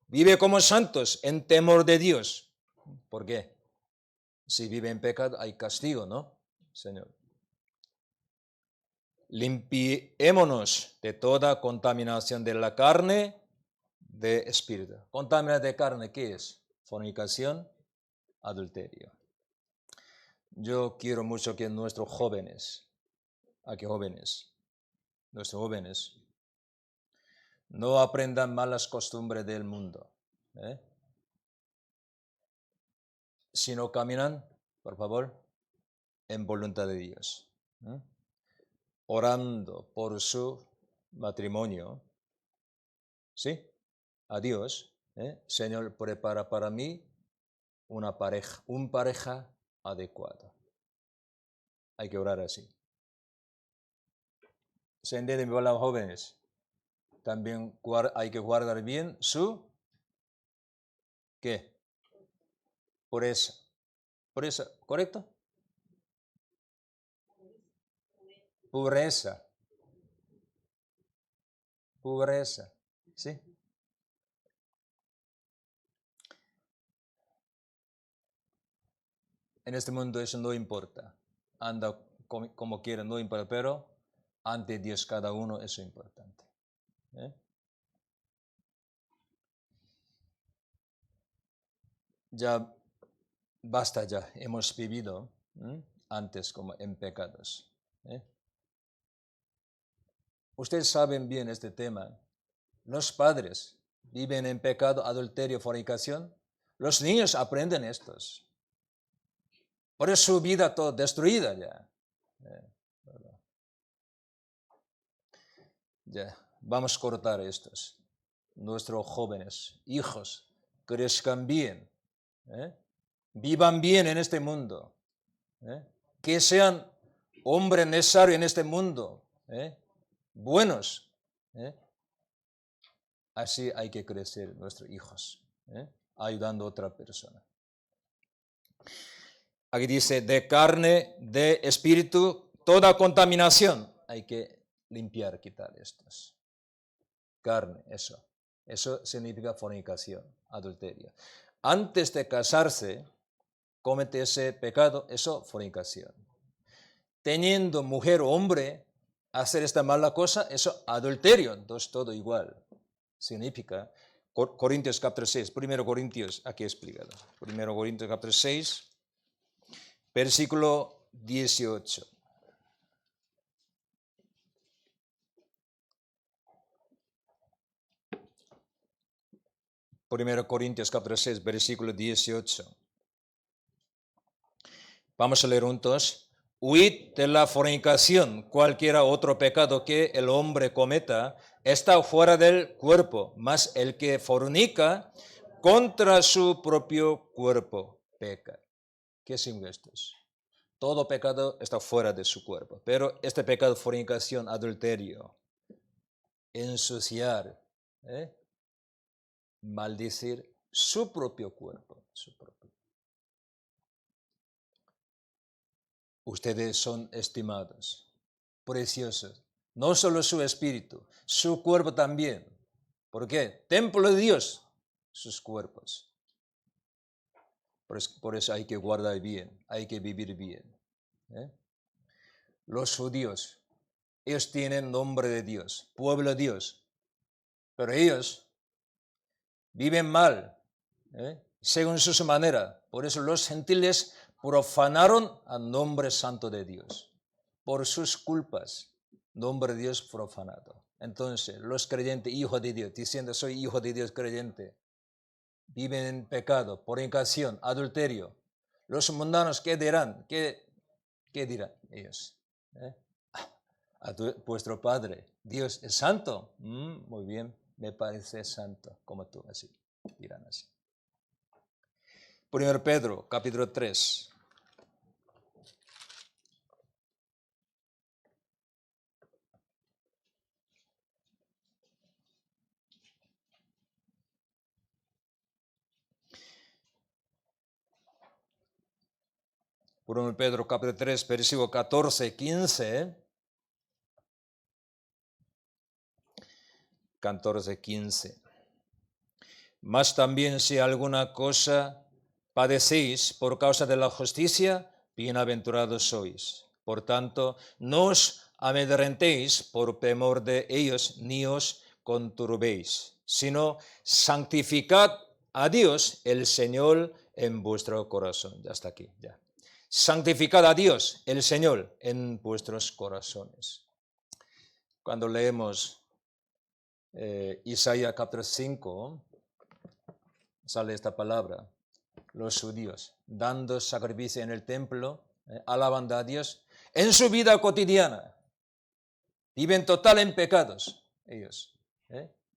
C: Vive como santos en temor de Dios. ¿Por qué? Si vive en pecado hay castigo, ¿no, Señor? Limpiémonos de toda contaminación de la carne, de espíritu. Contaminación de carne, ¿qué es? Fornicación, adulterio. Yo quiero mucho que nuestros jóvenes no aprendan malas costumbres del mundo, sino caminan, por favor, en voluntad de Dios. Orando por su matrimonio, ¿sí? A Dios, Señor, prepara para mí una pareja adecuado. Hay que orar así. ¿Se entiende, mis jóvenes? También hay que guardar bien su, ¿qué? Pureza. Pureza, ¿correcto? Pureza. Pureza, ¿sí? En este mundo eso no importa. Anda como quiera, no importa, pero ante Dios cada uno eso es importante. Ya basta ya, hemos vivido antes como en pecados. Ustedes saben bien este tema. Los padres viven en pecado, adulterio, fornicación. Los niños aprenden estos. Por eso su vida toda destruida ya. Ya, vamos a cortar estos. Nuestros jóvenes, hijos, crezcan bien, ¿eh? Vivan bien en este mundo, ¿eh? Que sean hombres necesarios en este mundo, ¿eh? Buenos, ¿eh? Así hay que crecer nuestros hijos, ¿eh? Ayudando a otra persona. Aquí dice, de carne, de espíritu, toda contaminación. Hay que limpiar, quitar estos. Carne, eso. Eso significa fornicación, adulterio. Antes de casarse, comete ese pecado, eso, fornicación. Teniendo mujer o hombre, hacer esta mala cosa, eso, adulterio. Entonces, todo igual. Significa, Corintios capítulo 6, 1 Corintios, aquí explicado. 1 Corintios capítulo 6, versículo 18. Primero Corintios capítulo 6, versículo 18. Vamos a leer juntos. Huid de la fornicación. Cualquiera otro pecado que el hombre cometa está fuera del cuerpo, mas el que fornica contra su propio cuerpo peca. ¿Qué significa esto? Todo pecado está fuera de su cuerpo, pero este pecado, fornicación, adulterio, ensuciar, maldecir su propio cuerpo, su propio. Ustedes son estimados, preciosos, no solo su espíritu, su cuerpo también. ¿Por qué? Templo de Dios, sus cuerpos. Por eso hay que guardar bien, hay que vivir bien. Los judíos, ellos tienen nombre de Dios, pueblo de Dios, pero ellos viven mal, según su manera. Por eso los gentiles profanaron al nombre santo de Dios. Por sus culpas, nombre de Dios profanado. Entonces, los creyentes, hijos de Dios, diciendo soy hijo de Dios creyente, viven en pecado, fornicación, adulterio. Los mundanos, ¿qué dirán? ¿Qué dirán ellos? Vuestro Padre, Dios es santo. Muy bien, me parece santo, como tú, así, dirán así. 1 Pedro, capítulo 3. Pedro, capítulo 3, versículo 14, 15. 14, 15. Mas también si alguna cosa padecéis por causa de la justicia, bienaventurados sois. Por tanto, no os amedrentéis por temor de ellos, ni os conturbéis, sino santificad a Dios el Señor en vuestro corazón. Ya está aquí, ya. Santificad a Dios el Señor en vuestros corazones. Cuando leemos Isaías capítulo 5, sale esta palabra, los judíos, dando sacrificio en el templo, alabando a Dios, en su vida cotidiana, viven total en pecados, ellos,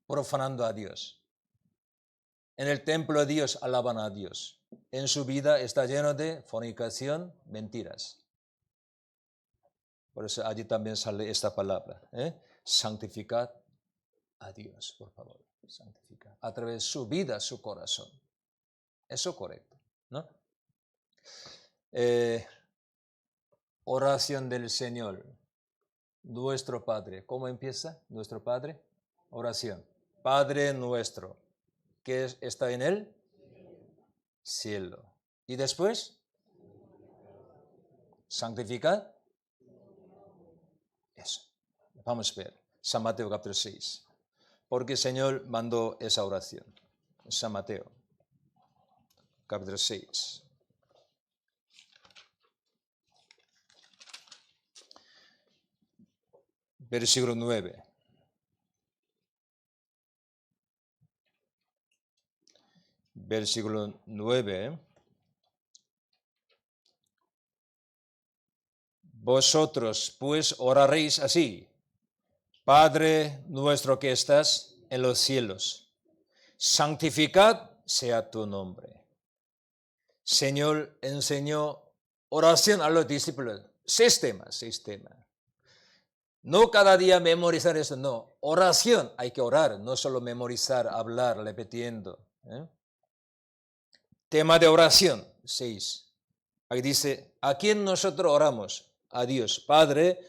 C: profanando a Dios. En el templo de Dios alaban a Dios, en su vida está lleno de fornicación, mentiras. Por eso allí también sale esta palabra, santificad a Dios, por favor, santificad, a través de su vida, su corazón. Eso correcto, ¿no? Oración del Señor. Nuestro Padre. ¿Cómo empieza nuestro Padre? Oración. Padre nuestro, que está en el cielo. Y después, santificad. Eso. Vamos a ver. San Mateo capítulo 6. Porque el Señor mandó esa oración. San Mateo capítulo 6. Versículo 9. Versículo 9. Vosotros pues oraréis así. Padre nuestro que estás en los cielos, santificado sea tu nombre. Señor enseñó oración a los discípulos. Sistema. No cada día memorizar eso, no. Oración, hay que orar, no solo memorizar, hablar, repitiendo. Tema de oración, 6. Ahí dice, ¿a quién nosotros oramos? A Dios, Padre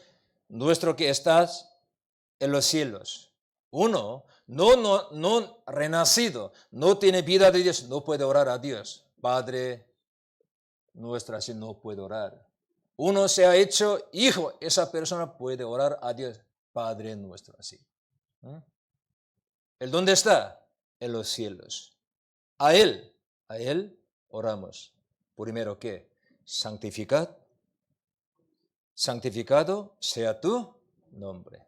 C: nuestro que estás en los cielos. Uno, no renacido, no tiene vida de Dios, no puede orar a Dios. Padre nuestro, así no puede orar. Uno se ha hecho hijo, esa persona puede orar a Dios, Padre nuestro, así. ¿El dónde está? En los cielos. A Él oramos. Primero, ¿qué? Santificado sea tu nombre.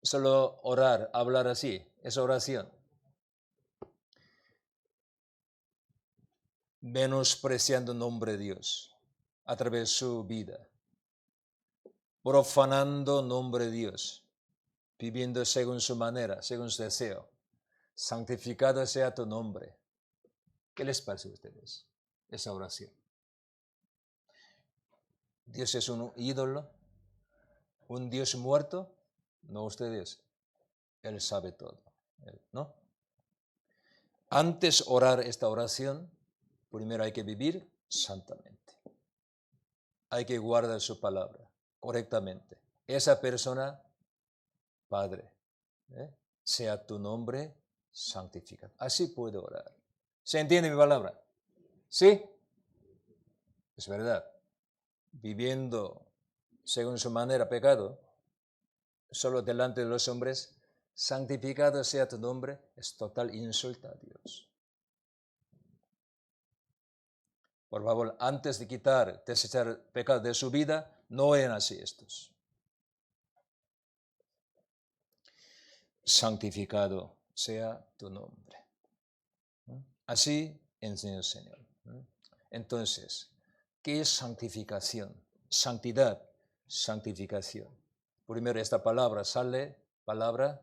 C: Solo orar, hablar así, es oración. Menospreciando el nombre de Dios a través de su vida. Profanando el nombre de Dios. Viviendo según su manera, según su deseo. Santificado sea tu nombre. ¿Qué les parece a ustedes esa oración? ¿Dios es un ídolo? ¿Un Dios muerto? No ustedes. Él sabe todo, ¿no? Antes orar esta oración, primero hay que vivir santamente. Hay que guardar su palabra correctamente. Esa persona, Padre, sea tu nombre santificado. Así puede orar. ¿Se entiende mi palabra? ¿Sí? Es verdad. Viviendo según su manera pecado, solo delante de los hombres, santificado sea tu nombre, es total insulto a Dios. Por favor, antes de desechar pecado de su vida, no hagan así estos. Santificado sea tu nombre. Así enseñó el Señor. Entonces, ¿qué es santificación? Santidad, santificación. Primero esta palabra sale, palabra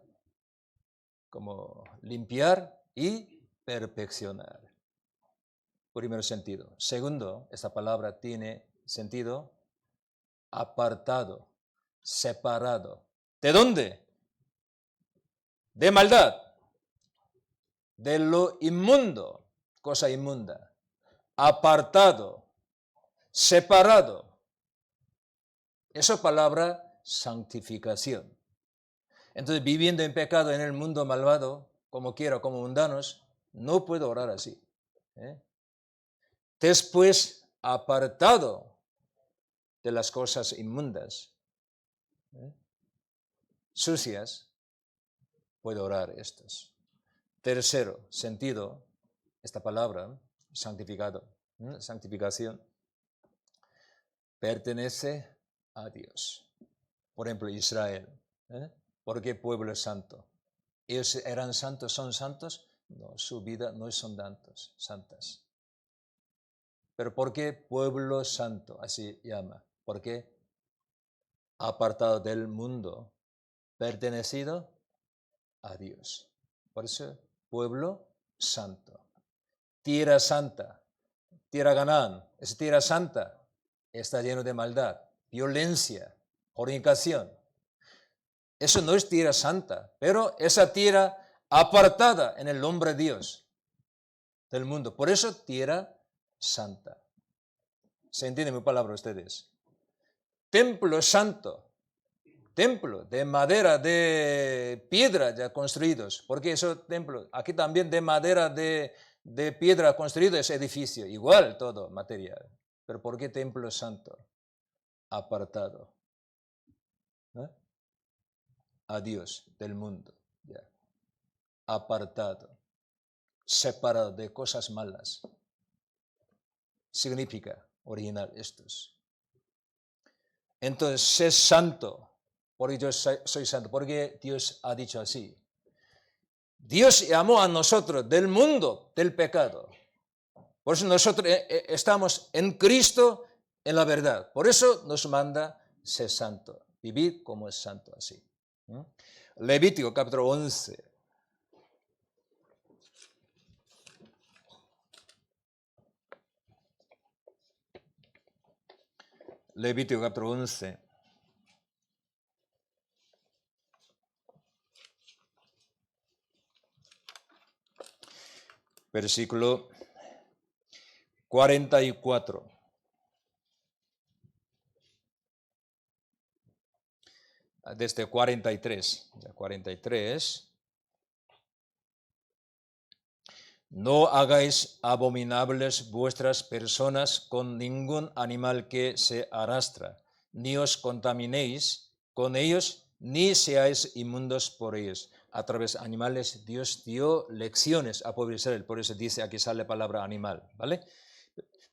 C: como limpiar y perfeccionar. Primer sentido. Segundo, esta palabra tiene sentido apartado, separado. ¿De dónde? De maldad, de lo inmundo, cosa inmunda. Apartado, separado. Esa palabra, santificación. Entonces, viviendo en pecado en el mundo malvado, como quiera, como mundanos, no puedo orar así. Después, apartado de las cosas inmundas, sucias, puedo orar estas. Tercero, sentido, esta palabra, santificación, pertenece a Dios. Por ejemplo, Israel. ¿Por qué pueblo santo? ¿Ellos eran santos, son santos? No, su vida no son santas. ¿Pero por qué pueblo santo? Así llama. ¿Por qué? Apartado del mundo, pertenecido a Dios. Por eso, pueblo santo. Tierra santa, tierra Canaán, es tierra santa, está lleno de maldad, violencia, fornicación. Eso no es tierra santa, pero esa tierra apartada en el nombre de Dios del mundo. Por eso tierra santa. ¿Se entiende mi palabra ustedes? Templo santo, templo de madera, de piedra ya construidos. Porque esos templos, aquí también de madera, de piedra construido es edificio, igual todo material. Pero ¿por qué templo santo? Apartado. A Dios del mundo, ya. Apartado, separado de cosas malas. Significa original estos. Entonces, sé santo, porque yo soy santo, porque Dios ha dicho así. Dios llamó a nosotros del mundo, del pecado. Por eso nosotros estamos en Cristo, en la verdad. Por eso nos manda ser santo, vivir como es santo así. ¿Mm? Levítico capítulo 11. Levítico capítulo 11. Versículo 44. Desde 43. 43. No hagáis abominables vuestras personas con ningún animal que se arrastra, ni os contaminéis con ellos, ni seáis inmundos por ellos. A través de animales Dios dio lecciones a pueblo de Israel, por eso dice aquí sale la palabra animal, ¿vale?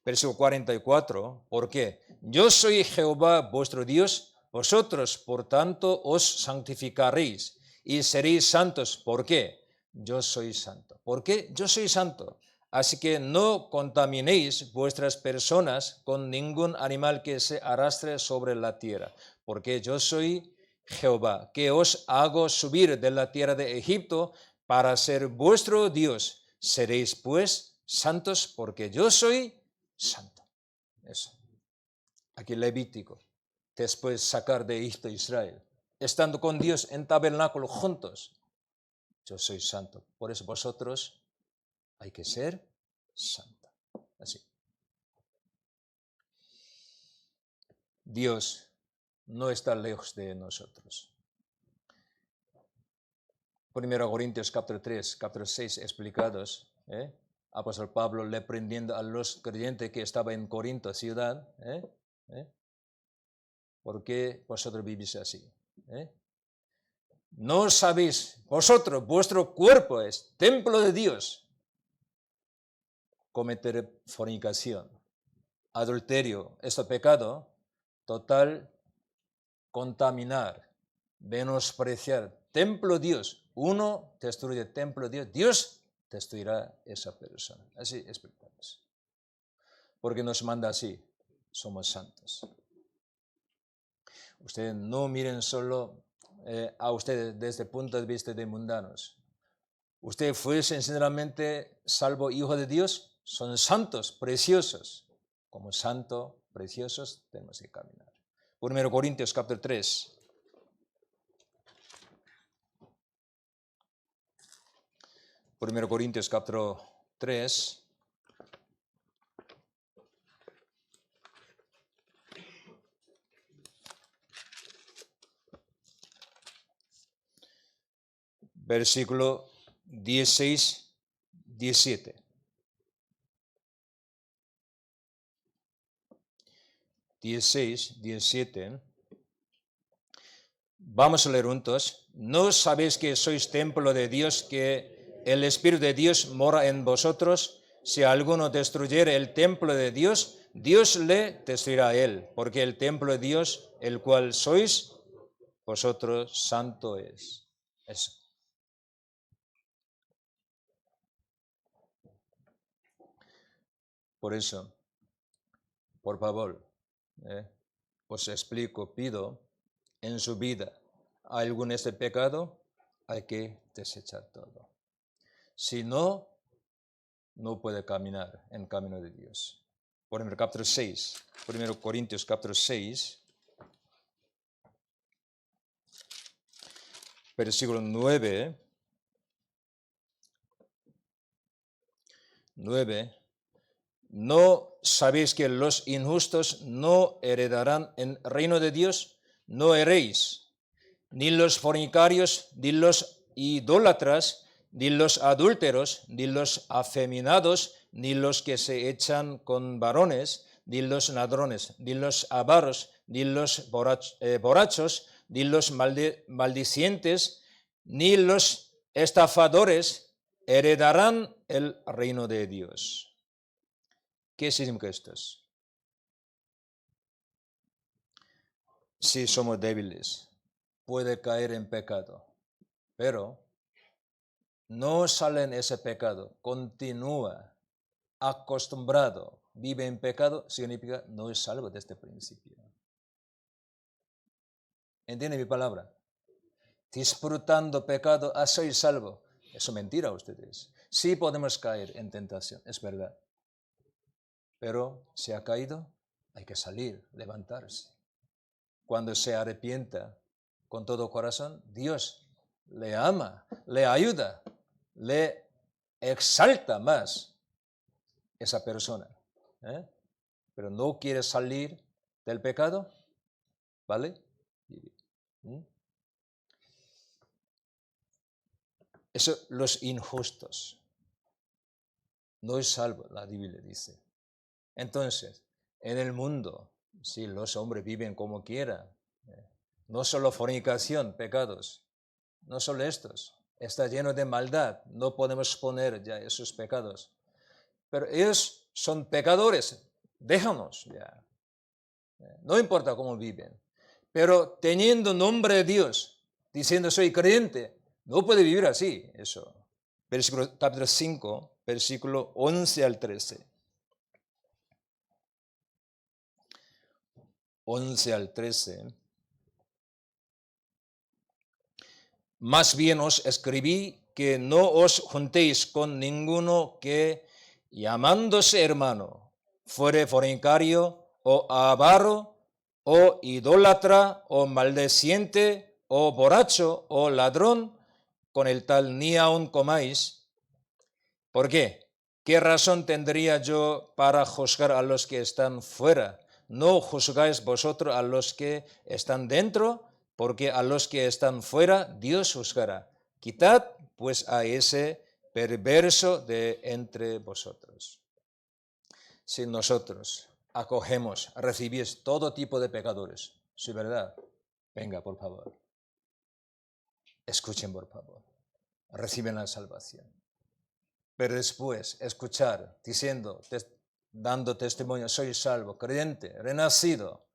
C: Versículo 44, ¿por qué? Yo soy Jehová vuestro Dios, vosotros por tanto os santificaréis y seréis santos. ¿Por qué? Yo soy santo. ¿Por qué? Yo soy santo. Así que no contaminéis vuestras personas con ningún animal que se arrastre sobre la tierra, porque yo soy Jehová, que os hago subir de la tierra de Egipto para ser vuestro Dios. Seréis pues santos, porque yo soy santo. Eso. Aquí Levítico. Después sacar de Egipto a Israel. Estando con Dios en tabernáculo juntos. Yo soy santo. Por eso vosotros hay que ser santos. Así. Dios no está lejos de nosotros. 1 Corintios capítulo 3, capítulo 6 explicados. Apóstol Pablo reprendiendo a los creyentes que estaban en Corinto, ciudad. ¿Por qué vosotros vivís así? ¿No sabéis vosotros, vuestro cuerpo es templo de Dios? Cometer fornicación, adulterio, este pecado total, contaminar, menospreciar, templo de Dios. Uno destruye el templo de Dios, Dios destruirá esa persona. Así explicamos. Porque nos manda así, somos santos. Ustedes no miren solo a ustedes desde el punto de vista de mundanos. Ustedes fuesen sinceramente salvo hijo de Dios, son santos, preciosos. Como santos, preciosos, tenemos que caminar. 1 Corintios capítulo 3. 1 Corintios capítulo 3. Versículo 16, 17. 16, 17. Vamos a leer juntos. ¿No sabéis que sois templo de Dios, que el Espíritu de Dios mora en vosotros? Si alguno destruyere el templo de Dios, Dios le destruirá a él, porque el templo de Dios, el cual sois vosotros, santo es. Eso. Por eso, por favor, os explico, pido, en su vida hay algún este pecado, hay que desechar todo. Si no, no puede caminar en camino de Dios. Por ejemplo, capítulo 6, 1 Corintios capítulo 6, versículo 9. 9. ¿No sabéis que los injustos no heredarán el reino de Dios? No erréis, ni los fornicarios, ni los idólatras, ni los adúlteros, ni los afeminados, ni los que se echan con varones, ni los ladrones, ni los avaros, ni los borrachos, ni los maldicientes, ni los estafadores heredarán el reino de Dios. ¿Qué significa esto? Si somos débiles, puede caer en pecado, pero no sale en ese pecado, continúa, acostumbrado, vive en pecado, significa no es salvo desde el principio. ¿Entiende mi palabra? disfrutando pecado, soy salvo. Eso es mentira ustedes. Sí podemos caer en tentación, es verdad. Pero si ha caído, hay que salir, levantarse. Cuando se arrepienta con todo corazón, Dios le ama, le ayuda, le exalta más esa persona. Pero no quiere salir del pecado, ¿vale? Eso, los injustos. No es salvo, la Biblia dice. Entonces, en el mundo, sí, los hombres viven como quieran. No solo fornicación, pecados, no solo estos. Está lleno de maldad, no podemos poner ya esos pecados. Pero ellos son pecadores, déjanos ya. No importa cómo viven. Pero teniendo nombre de Dios, diciendo soy creyente, no puede vivir así, eso. Capítulo 5, versículo 11 al 13. 11 al 13. Más bien os escribí que no os juntéis con ninguno que, llamándose hermano, fuere fornicario o avaro o idólatra o maldeciente o borracho o ladrón, con el tal ni aun comáis. ¿Por qué? ¿Qué razón tendría yo para juzgar a los que están fuera? ¿No juzgáis vosotros a los que están dentro? Porque a los que están fuera Dios juzgará. Quitad pues a ese perverso de entre vosotros. Si nosotros acogemos, recibís todo tipo de pecadores, ¿sí verdad? Venga, por favor. Escuchen, por favor. Reciben la salvación. Pero después escuchar, diciendo, dando testimonio, soy salvo, creyente, renacido.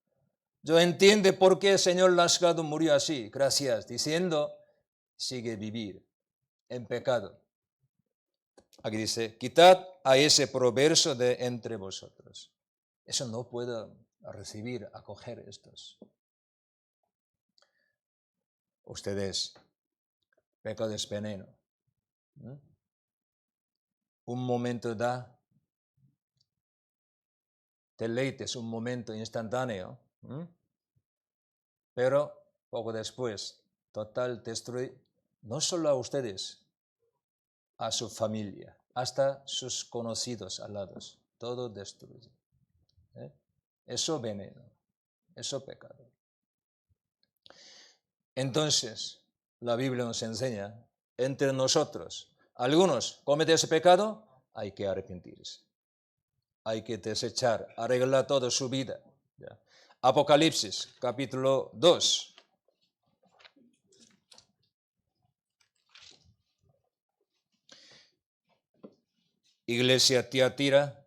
C: Yo entiendo por qué el Señor Lascado murió así, gracias, diciendo, sigue vivir en pecado. Aquí dice, quitad a ese perverso de entre vosotros. Eso no puedo recibir, acoger estos. Ustedes, pecado es veneno. Un momento da deleites, un momento instantáneo, pero poco después, total destruir, no solo a ustedes, a su familia, hasta sus conocidos al lado, todo destruye. Eso veneno, eso pecado. Entonces, la Biblia nos enseña, entre nosotros, algunos cometen ese pecado, hay que arrepentirse. Hay que desechar, arreglar toda su vida. ¿Ya? Apocalipsis, capítulo 2. Iglesia Tiatira,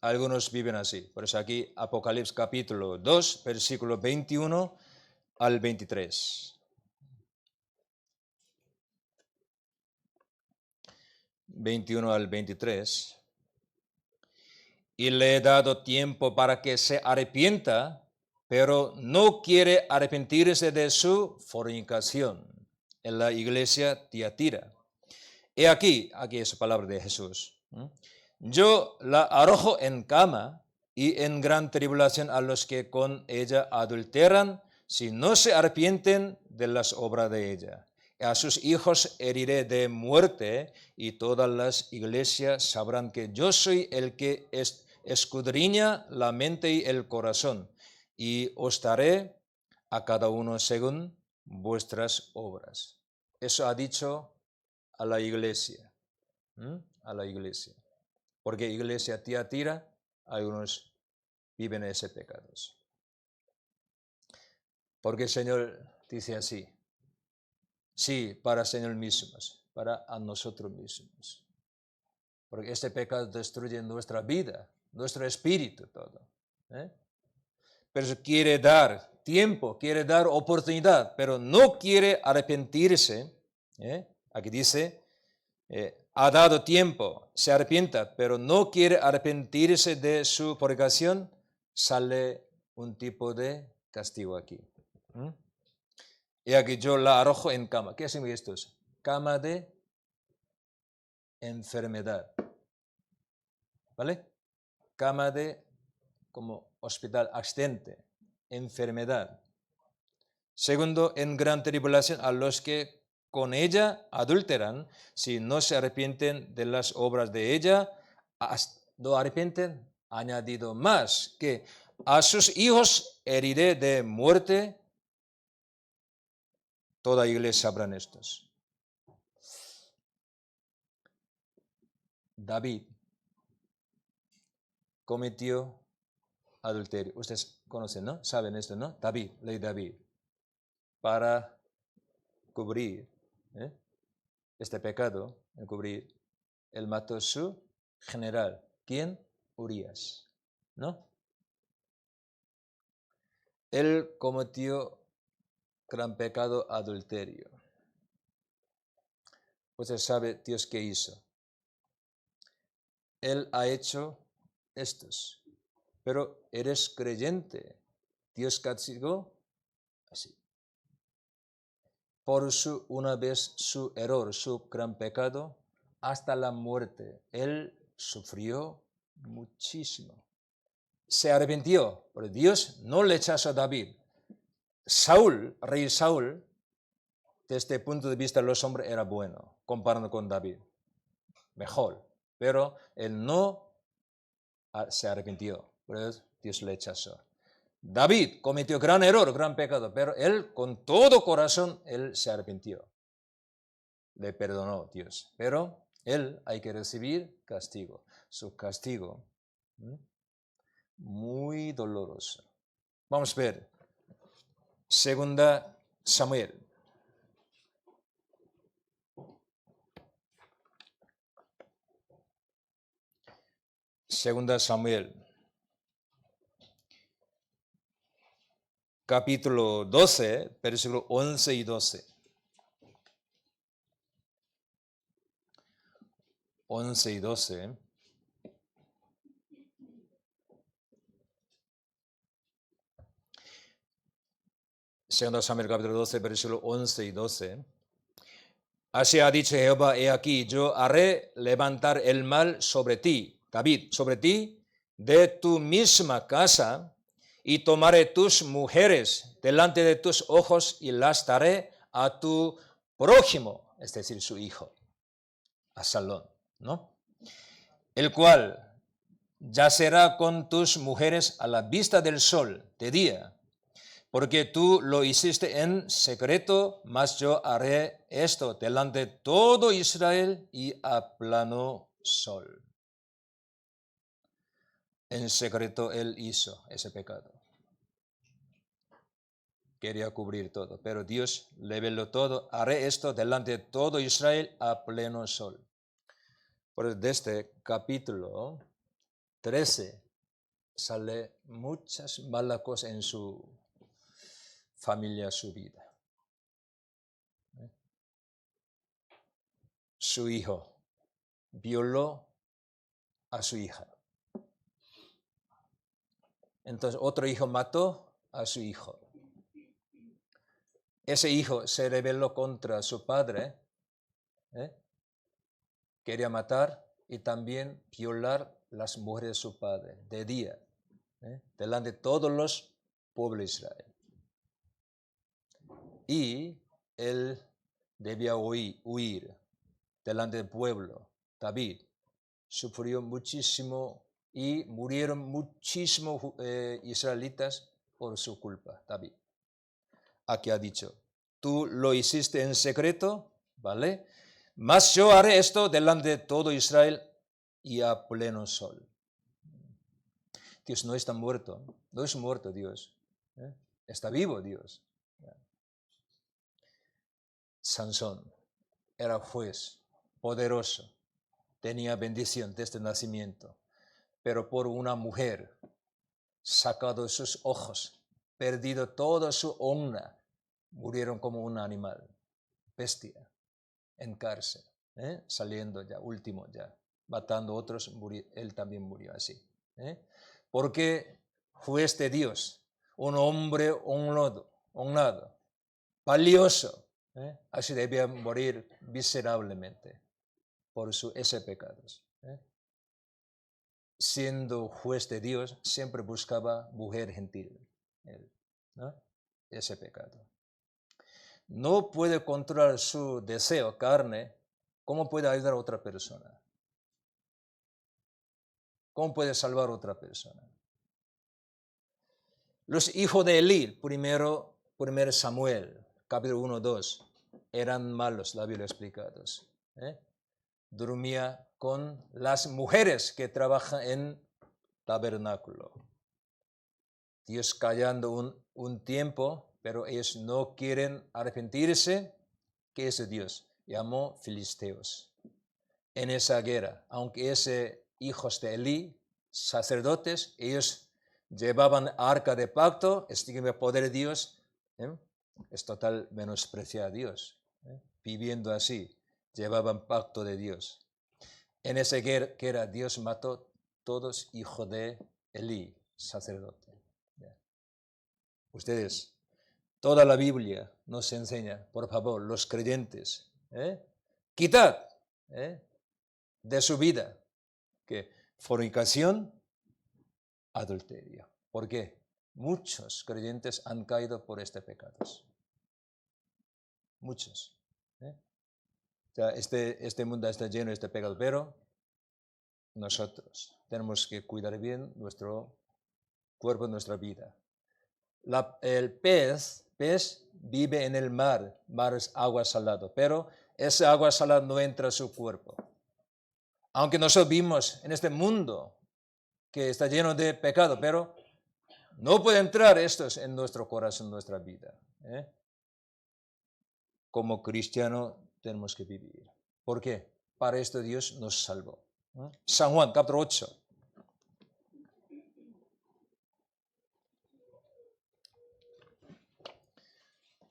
C: algunos viven así. Por eso aquí, Apocalipsis, capítulo 2, versículo 21 al 23. 21 al 23. Y le he dado tiempo para que se arrepienta, pero no quiere arrepentirse de su fornicación. En la iglesia Tiatira. He aquí es palabra de Jesús. Yo la arrojo en cama y en gran tribulación a los que con ella adulteran, si no se arrepienten de las obras de ella. A sus hijos heriré de muerte, y todas las iglesias sabrán que yo soy el que escudriña la mente y el corazón, y os daré a cada uno según vuestras obras. Eso ha dicho a la iglesia. A la iglesia. Porque iglesia Tiatira, algunos viven ese pecado. Porque el Señor dice así. Sí, para el Señor mismos, para a nosotros mismos. Porque este pecado destruye nuestra vida, nuestro espíritu, todo. Pero quiere dar tiempo, quiere dar oportunidad, pero no quiere arrepentirse. Aquí dice, ha dado tiempo, se arrepienta, pero no quiere arrepentirse de su fornicación, sale un tipo de castigo aquí. He aquí yo la arrojo en cama. ¿Qué significa esto? Cama de enfermedad. ¿Vale? Cama de, como hospital, accidente, enfermedad. Segundo, en gran tribulación a los que con ella adulteran, si no se arrepienten de las obras de ella, no arrepienten, añadido más, que a sus hijos heriré de muerte. Toda iglesia sabrán estos. David cometió adulterio. Ustedes conocen, ¿no? Saben esto, ¿no? David, ley David. Para cubrir este pecado, encubrir, él mató a su general. ¿Quién? Urías, ¿no? Él cometió gran pecado, adulterio. Usted sabe Dios qué hizo. Él ha hecho estos, pero eres creyente. Dios castigó así. Por una vez su error, su gran pecado, hasta la muerte. Él sufrió muchísimo. Se arrepintió, pero Dios no le echó a David. Saúl, rey Saúl, desde el punto de vista de los hombres era bueno, comparando con David. Mejor. Pero él no se arrepintió, pero Dios le echó. David cometió gran error, gran pecado, pero él con todo corazón, él se arrepintió. Le perdonó Dios, pero él hay que recibir castigo. Su castigo muy doloroso. Vamos a ver. Segunda Samuel. Segunda Samuel. Capítulo 12, versículos 11 y 12. 11 y 12. Segunda Samuel capítulo 12, versículos 11 y 12. Así ha dicho Jehová, he aquí, yo haré levantar el mal sobre ti, David, sobre ti, de tu misma casa, y tomaré tus mujeres delante de tus ojos y las daré a tu prójimo, es decir, su hijo, Absalón, ¿no? El cual yacerá con tus mujeres a la vista del sol de día, porque tú lo hiciste en secreto, mas yo haré esto delante de todo Israel y a pleno sol. En secreto él hizo ese pecado. Quería cubrir todo, pero Dios le veló todo. Haré esto delante de todo Israel a pleno sol. Por eso, desde capítulo 13 sale muchas malas cosas en su familia, su vida. Su hijo violó a su hija. Entonces otro hijo mató a su hijo. Ese hijo se rebeló contra su padre, quería matar y también violar las mujeres de su padre de día, delante de todos los pueblos de Israel. Y él debía huir delante del pueblo. David sufrió muchísimo y murieron muchísimos israelitas por su culpa, David. Aquí ha dicho, tú lo hiciste en secreto, ¿vale? Mas yo haré esto delante de todo Israel y a pleno sol. Dios no está muerto, no es muerto Dios, está vivo Dios. Sansón era juez, poderoso, tenía bendición desde el nacimiento, pero por una mujer, sacado sus ojos, perdido toda su honra, murieron como un animal, bestia, en cárcel, saliendo ya, último ya, matando a otros, él también murió así. Porque juez de Dios, un hombre honrado, valioso. Así debía morir miserablemente por ese pecado. Siendo juez de Dios, siempre buscaba mujer gentil. ¿No? Ese pecado. No puede controlar su deseo, carne. ¿Cómo puede ayudar a otra persona? ¿Cómo puede salvar a otra persona? Los hijos de Elí, primero Samuel, capítulo 1, 2, eran malos, la Biblia explicados. Dormía con las mujeres que trabajan en tabernáculo. Dios callando un tiempo, pero ellos no quieren arrepentirse. ¿Qué es Dios? Llamó filisteos. En esa guerra, aunque hijos de Elí, sacerdotes, ellos llevaban arca de pacto, estigma de poder de Dios, es total menospreciar a Dios. Viviendo así, llevaban pacto de Dios. En esa guerra Dios mató todos hijos de Elí, sacerdote. Ustedes, toda la Biblia nos enseña, por favor, los creyentes, quitad de su vida que fornicación, adulterio. ¿Por qué? Muchos creyentes han caído por este pecado. Muchos. O sea, este mundo está lleno de este pecado, pero nosotros tenemos que cuidar bien nuestro cuerpo, nuestra vida. El pez vive en el mar es agua salada, pero esa agua salada no entra a su cuerpo. Aunque nosotros vivimos en este mundo que está lleno de pecado, pero no puede entrar esto en nuestro corazón, en nuestra vida. Como cristiano tenemos que vivir. ¿Por qué? Para esto Dios nos salvó. San Juan, capítulo 8.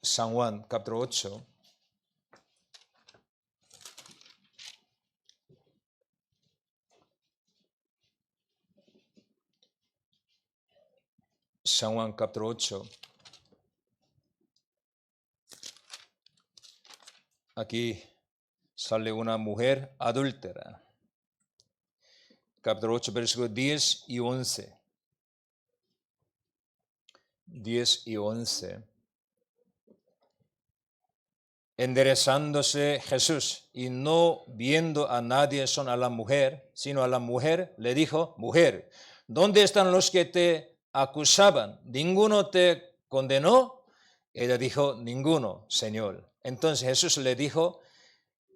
C: San Juan, capítulo 8. San Juan, capítulo 8. Aquí sale una mujer adúltera. Capítulo 8, versículos 10 y 11. 10 y 11. Enderezándose Jesús y no viendo a nadie sino a la mujer, le dijo: Mujer, ¿dónde están los que te acusaban? ¿Ninguno te condenó? Ella dijo: Ninguno, Señor. Entonces Jesús le dijo: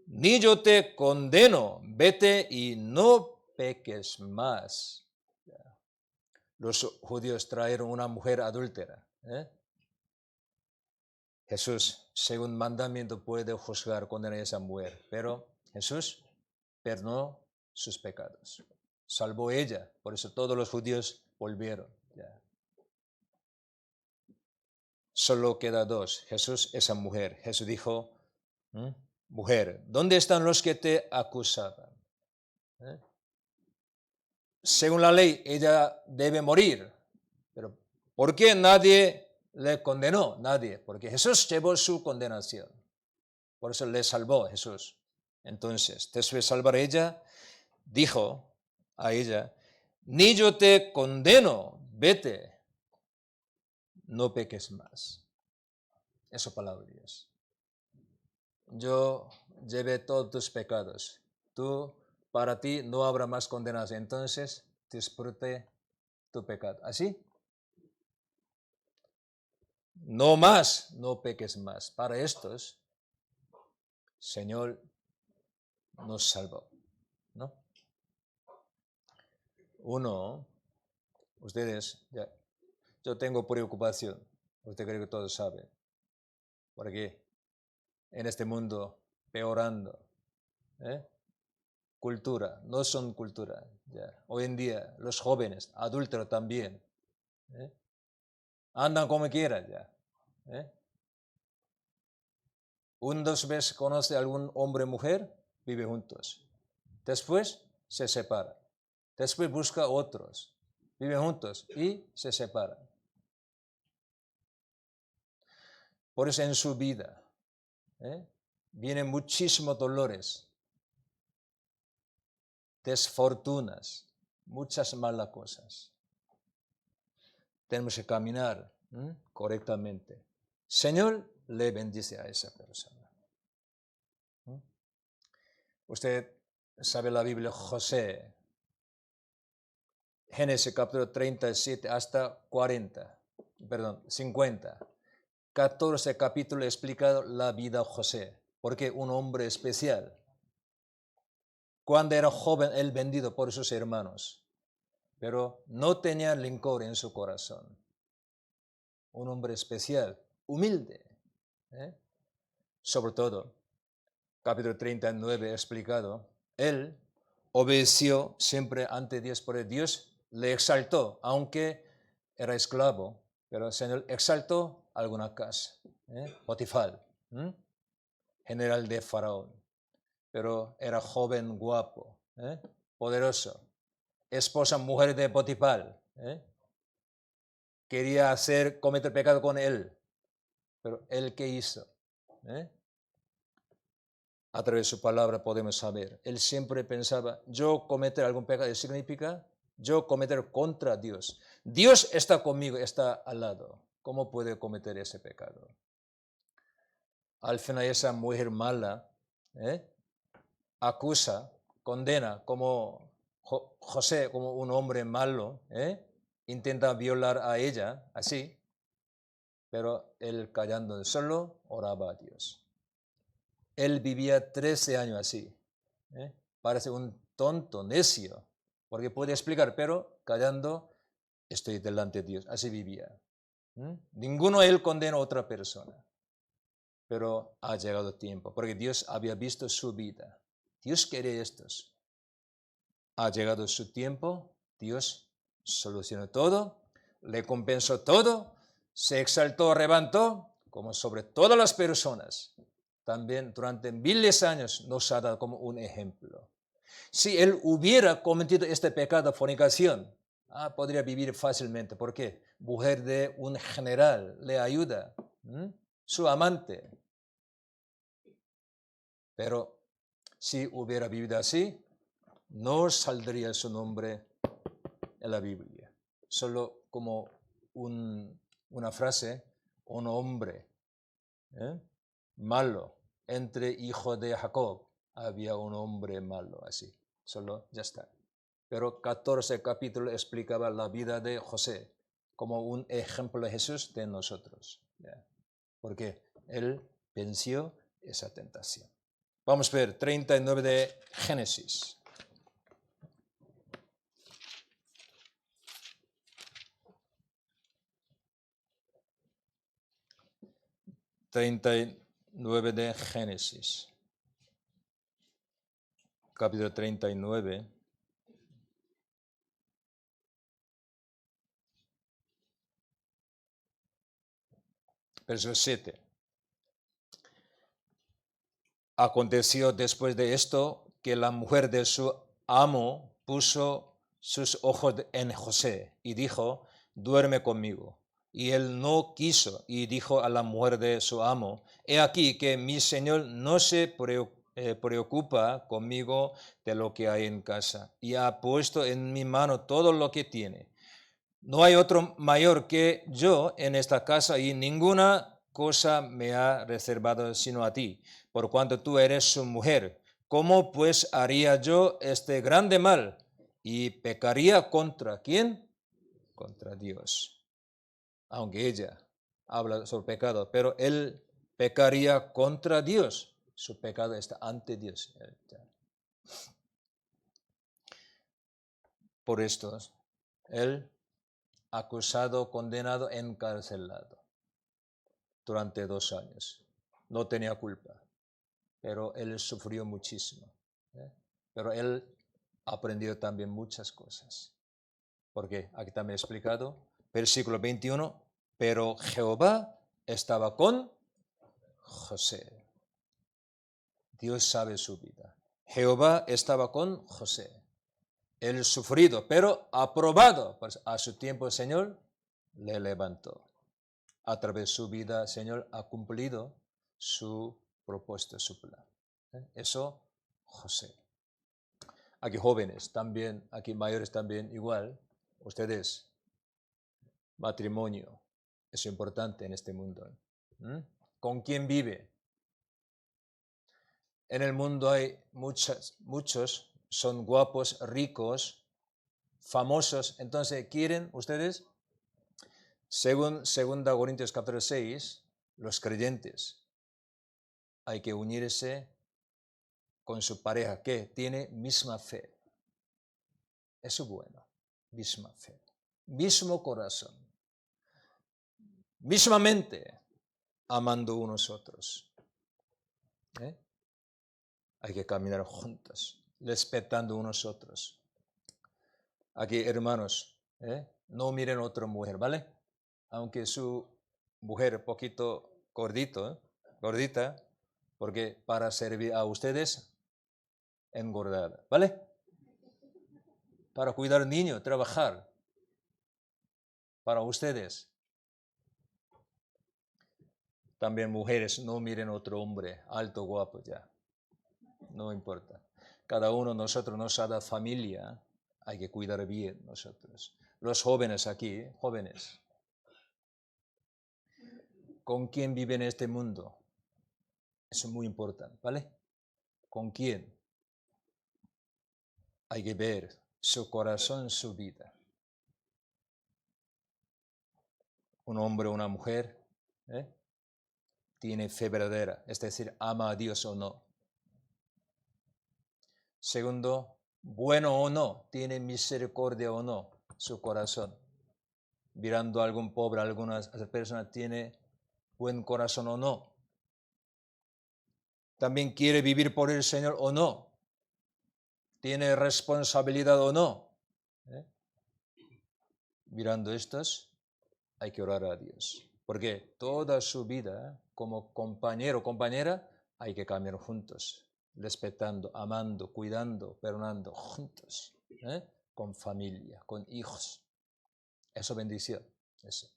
C: Ni yo te condeno, vete y no peques más. Los judíos trajeron una mujer adúltera. Jesús, según mandamiento, puede juzgar, condenar a esa mujer, pero Jesús perdonó sus pecados, salvó ella, por eso todos los judíos volvieron. Solo queda dos, Jesús, esa mujer. Jesús dijo: Mujer, ¿dónde están los que te acusaban? Según la ley, ella debe morir, pero ¿por qué nadie le condenó? Nadie, porque Jesús llevó su condenación. Por eso le salvó Jesús. Entonces, después de salvar a ella, dijo a ella: Ni yo te condeno, vete, no peques más. Esa palabra de Dios. Yo llevé todos tus pecados. Para ti no habrá más condenación. Entonces, disfrute tu pecado. ¿Así? No más, no peques más. Para estos, Señor nos salvó, ¿no? Ustedes, yo tengo preocupación, usted cree que todos saben, porque en este mundo peorando, cultura, no son cultura, hoy en día los jóvenes, adúlteros también, andan como quieran ya. Dos veces conoce a algún hombre o mujer, vive juntos. Después se separan. Después busca otros. Viven juntos y se separan. Por eso en su vida vienen muchísimos dolores, desfortunas, muchas malas cosas. Tenemos que caminar correctamente. Señor le bendice a esa persona. Usted sabe la Biblia, José, Génesis capítulo 37 hasta 50. 14 capítulos explicado la vida de José, porque un hombre especial. Cuando era joven, él vendido por sus hermanos, pero no tenía rencor en su corazón. Un hombre especial, humilde. Sobre todo, capítulo 39 explicado, él obedeció siempre ante Dios, porque Dios le exaltó, aunque era esclavo, pero el Señor exaltó alguna casa. Potifar, general de Faraón, pero era joven, guapo, poderoso. Esposa, mujer de Potifar, quería cometer pecado con él, pero él ¿qué hizo? A través de su palabra podemos saber. Él siempre pensaba, yo cometer algún pecado significa yo cometer contra Dios. Dios está conmigo, está al lado. ¿Cómo puede cometer ese pecado? Al final esa mujer mala acusa, condena como José, como un hombre malo, intenta violar a ella, así, pero él callando solo oraba a Dios. Él vivía 13 años así. Parece un tonto, necio, porque puede explicar, pero callando estoy delante de Dios. Así vivía. Ninguno de él condena a otra persona. Pero ha llegado tiempo, porque Dios había visto su vida. Dios quería estos. Ha llegado su tiempo, Dios solucionó todo, le compensó todo, se exaltó, levantó, como sobre todas las personas. También durante miles de años nos ha dado como un ejemplo. Si él hubiera cometido este pecado de fornicación, podría vivir fácilmente. ¿Por qué? Mujer de un general le ayuda, su amante. Pero si hubiera vivido así, no saldría su nombre en la Biblia. Solo como una frase, un hombre malo. Entre hijos de Jacob había un hombre malo así. Solo ya está. Pero 14 capítulos explicaba la vida de José como un ejemplo de Jesús de nosotros. Porque él venció esa tentación. Vamos a ver 39 de Génesis. De Génesis, capítulo 39, verso 7. Aconteció después de esto que la mujer de su amo puso sus ojos en José y dijo, duerme conmigo. Y él no quiso y dijo a la mujer de su amo, he aquí que mi señor no se preocupa conmigo de lo que hay en casa y ha puesto en mi mano todo lo que tiene. No hay otro mayor que yo en esta casa y ninguna cosa me ha reservado sino a ti, por cuanto tú eres su mujer. ¿Cómo pues haría yo este grande mal? Y pecaría contra ¿quién? Contra Dios. Aunque ella habla sobre pecado, pero él pecaría contra Dios. Su pecado está ante Dios. Por esto, él acusado, condenado, encarcelado durante 2 años. No tenía culpa, pero él sufrió muchísimo. Pero él aprendió también muchas cosas. Porque aquí también he explicado, versículo 21, pero Jehová estaba con José. Dios sabe su vida. Jehová estaba con José. Él sufrido, pero aprobado. Pues a su tiempo el Señor le levantó. a través de su vida, el Señor ha cumplido su propósito, su plan. Eso, José. Aquí jóvenes también, aquí mayores también igual. Ustedes, matrimonio, es importante en este mundo. ¿Con quién vive? En el mundo hay muchos, son guapos, ricos, famosos. Entonces, ¿quieren ustedes? Según 2 Corintios 14:6, los creyentes hay que unirse con su pareja que tiene misma fe. Eso es bueno, misma fe, mismo corazón, mismamente amando unos a otros. Hay que caminar juntos, respetando unos a otros. Aquí, hermanos, no miren a otra mujer, ¿vale? Aunque su mujer poquito gordita, porque para servir a ustedes, engordada, ¿vale? Para cuidar al niño, trabajar para ustedes. También mujeres, no miren a otro hombre, alto, guapo, ya. No importa. Cada uno de nosotros nos ha dado familia, hay que cuidar bien nosotros. Los jóvenes aquí, jóvenes, ¿con quién vive en este mundo? Eso es muy importante, ¿vale? ¿Con quién? Hay que ver su corazón, su vida. Un hombre o una mujer tiene fe verdadera, es decir, ama a Dios o no. Segundo, bueno o no, tiene misericordia o no, su corazón. Mirando a algún pobre, alguna persona tiene buen corazón o no. También quiere vivir por el Señor o no. Tiene responsabilidad o no. Mirando estos, hay que orar a Dios. Porque toda su vida, como compañero o compañera, hay que caminar juntos, respetando, amando, cuidando, perdonando, juntos, con familia, con hijos. Eso bendición. Eso.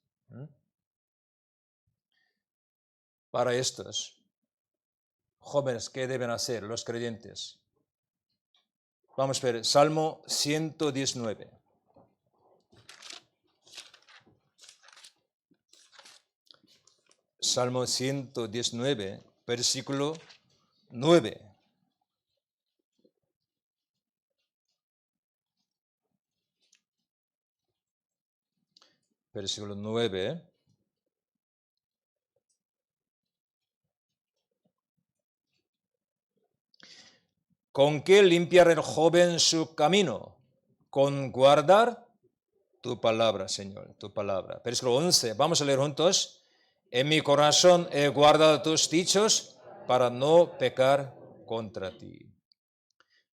C: Para estos jóvenes, ¿qué deben hacer los creyentes? Vamos a ver, Salmo 119. Salmo 119, versículo 9. Versículo 9. ¿Con qué limpiar el joven su camino? Con guardar tu palabra, Señor, tu palabra. Versículo 11, vamos a leer juntos. En mi corazón he guardado tus dichos para no pecar contra ti.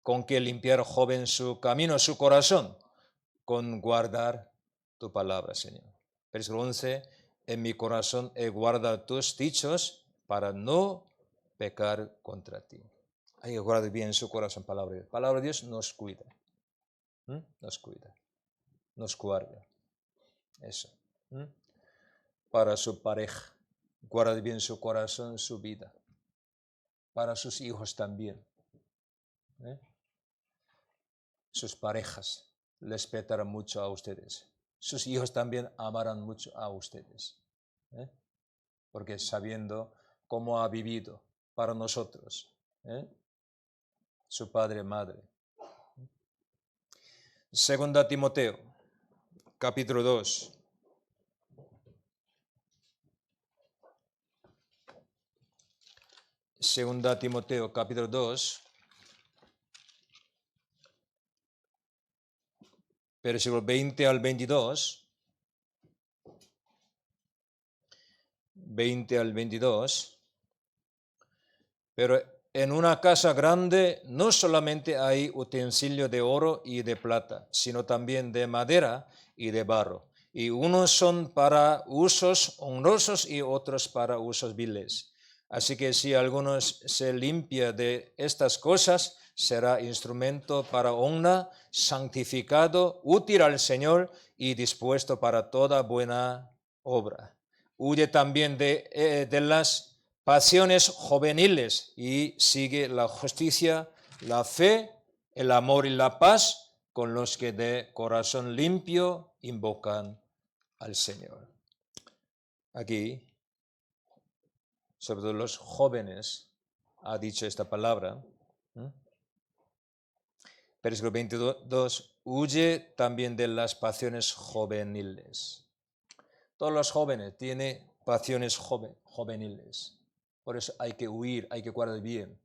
C: ¿Con qué limpiar, joven, su camino, su corazón? Con guardar tu palabra, Señor. Versículo 11, en mi corazón he guardado tus dichos para no pecar contra ti. Hay que guardar bien su corazón, palabra de Dios. Palabra de Dios nos cuida. Nos cuida. Nos guarda. Eso. Para su pareja. Guarda bien su corazón, su vida. Para sus hijos también. Sus parejas respetarán mucho a ustedes. Sus hijos también amarán mucho a ustedes. Porque sabiendo cómo ha vivido para nosotros. Su padre, madre. Segunda Timoteo, capítulo 2. Segunda Timoteo, capítulo 2. Versículo 20 al 22. 20 al 22. Pero en una casa grande no solamente hay utensilio de oro y de plata, sino también de madera y de barro. Y unos son para usos honrosos y otros para usos viles. Así que si alguno se limpia de estas cosas, será instrumento para honra, santificado, útil al Señor y dispuesto para toda buena obra. huye también de las pasiones juveniles y sigue la justicia, la fe, el amor y la paz con los que de corazón limpio invocan al Señor. Aquí, sobre todo los jóvenes, ha dicho esta palabra. Versículo 22, huye también de las pasiones juveniles. Todos los jóvenes tienen pasiones juveniles. Por eso hay que huir, hay que guardar bien.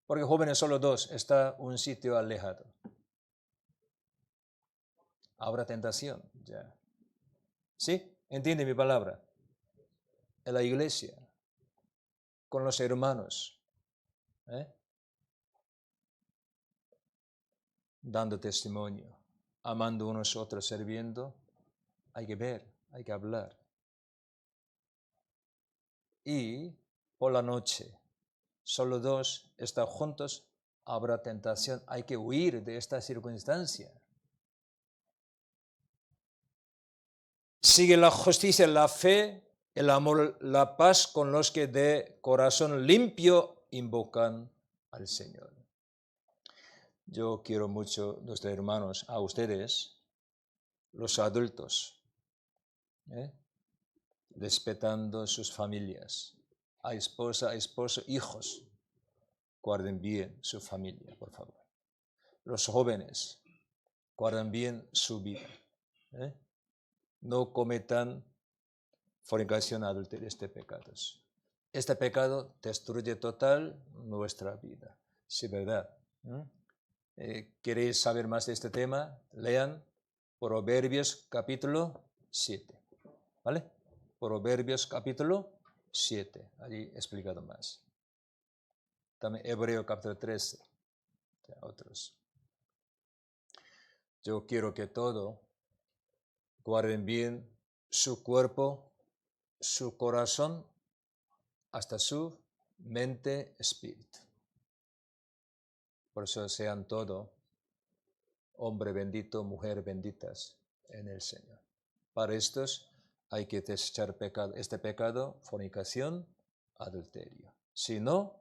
C: Porque jóvenes solo dos, está un sitio alejado. Habrá tentación, ya. ¿Sí? ¿Entiende mi palabra? En la iglesia, con los hermanos, dando testimonio, amando unos a otros, sirviendo, hay que ver, hay que hablar. Y por la noche, solo dos están juntos, habrá tentación, hay que huir de esta circunstancia. Sigue la justicia, la fe, el amor, la paz con los que de corazón limpio invocan al Señor. Yo quiero mucho, nuestros hermanos, a ustedes, los adultos, respetando sus familias, a esposa, a esposo, hijos, guarden bien su familia, por favor. Los jóvenes, guarden bien su vida. No cometan fornicación, adulterio, pecados. Este pecado destruye total nuestra vida. Sí, ¿verdad? ¿Queréis saber más de este tema? Lean Proverbios capítulo 7. ¿Vale? Proverbios capítulo 7. Allí explicado más. También Hebreo capítulo 13. Otros. Yo quiero que todo guarden bien su cuerpo, su corazón, hasta su mente, espíritu. Por eso sean todo hombre bendito, mujer benditas en el Señor. Para estos hay que desechar pecado, este pecado, fornicación, adulterio. Si no,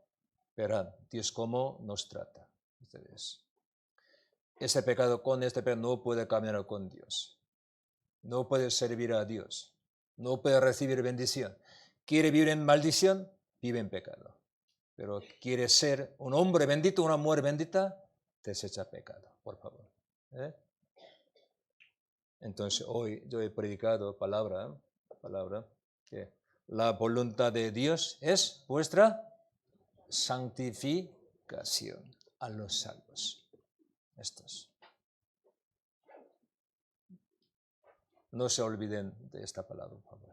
C: verán Dios cómo nos trata. Ustedes. Este pecado no puede caminar con Dios. No puede servir a Dios. No puede recibir bendición. Quiere vivir en maldición, vive en pecado. Pero quiere ser un hombre bendito, una mujer bendita, desecha pecado, por favor. Entonces hoy yo he predicado palabra que la voluntad de Dios es vuestra santificación a los salvos. Estos. No se olviden de esta palabra, por favor.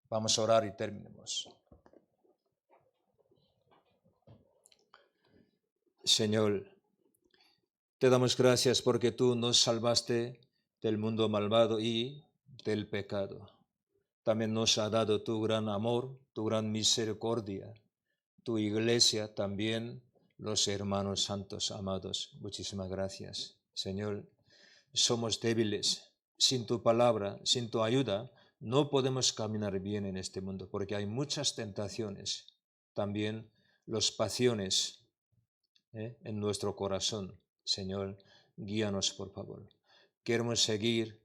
C: Vamos a orar y terminemos. Señor, te damos gracias porque tú nos salvaste del mundo malvado y del pecado. También nos ha dado tu gran amor, tu gran misericordia, tu iglesia, también los hermanos santos amados. Muchísimas gracias, Señor. Somos débiles. Sin tu palabra, sin tu ayuda, no podemos caminar bien en este mundo porque hay muchas tentaciones. También las pasiones en nuestro corazón. Señor, guíanos, por favor. Queremos seguir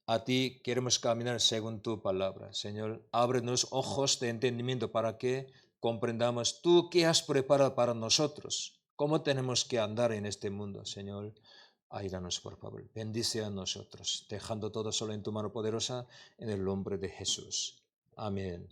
C: a ti, queremos caminar según tu palabra. Señor, ábrenos ojos de entendimiento para que comprendamos tú qué has preparado para nosotros, cómo tenemos que andar en este mundo, Señor. Ayúdanos, por favor. Bendice a nosotros, dejando todo solo en tu mano poderosa, en el nombre de Jesús. Amén.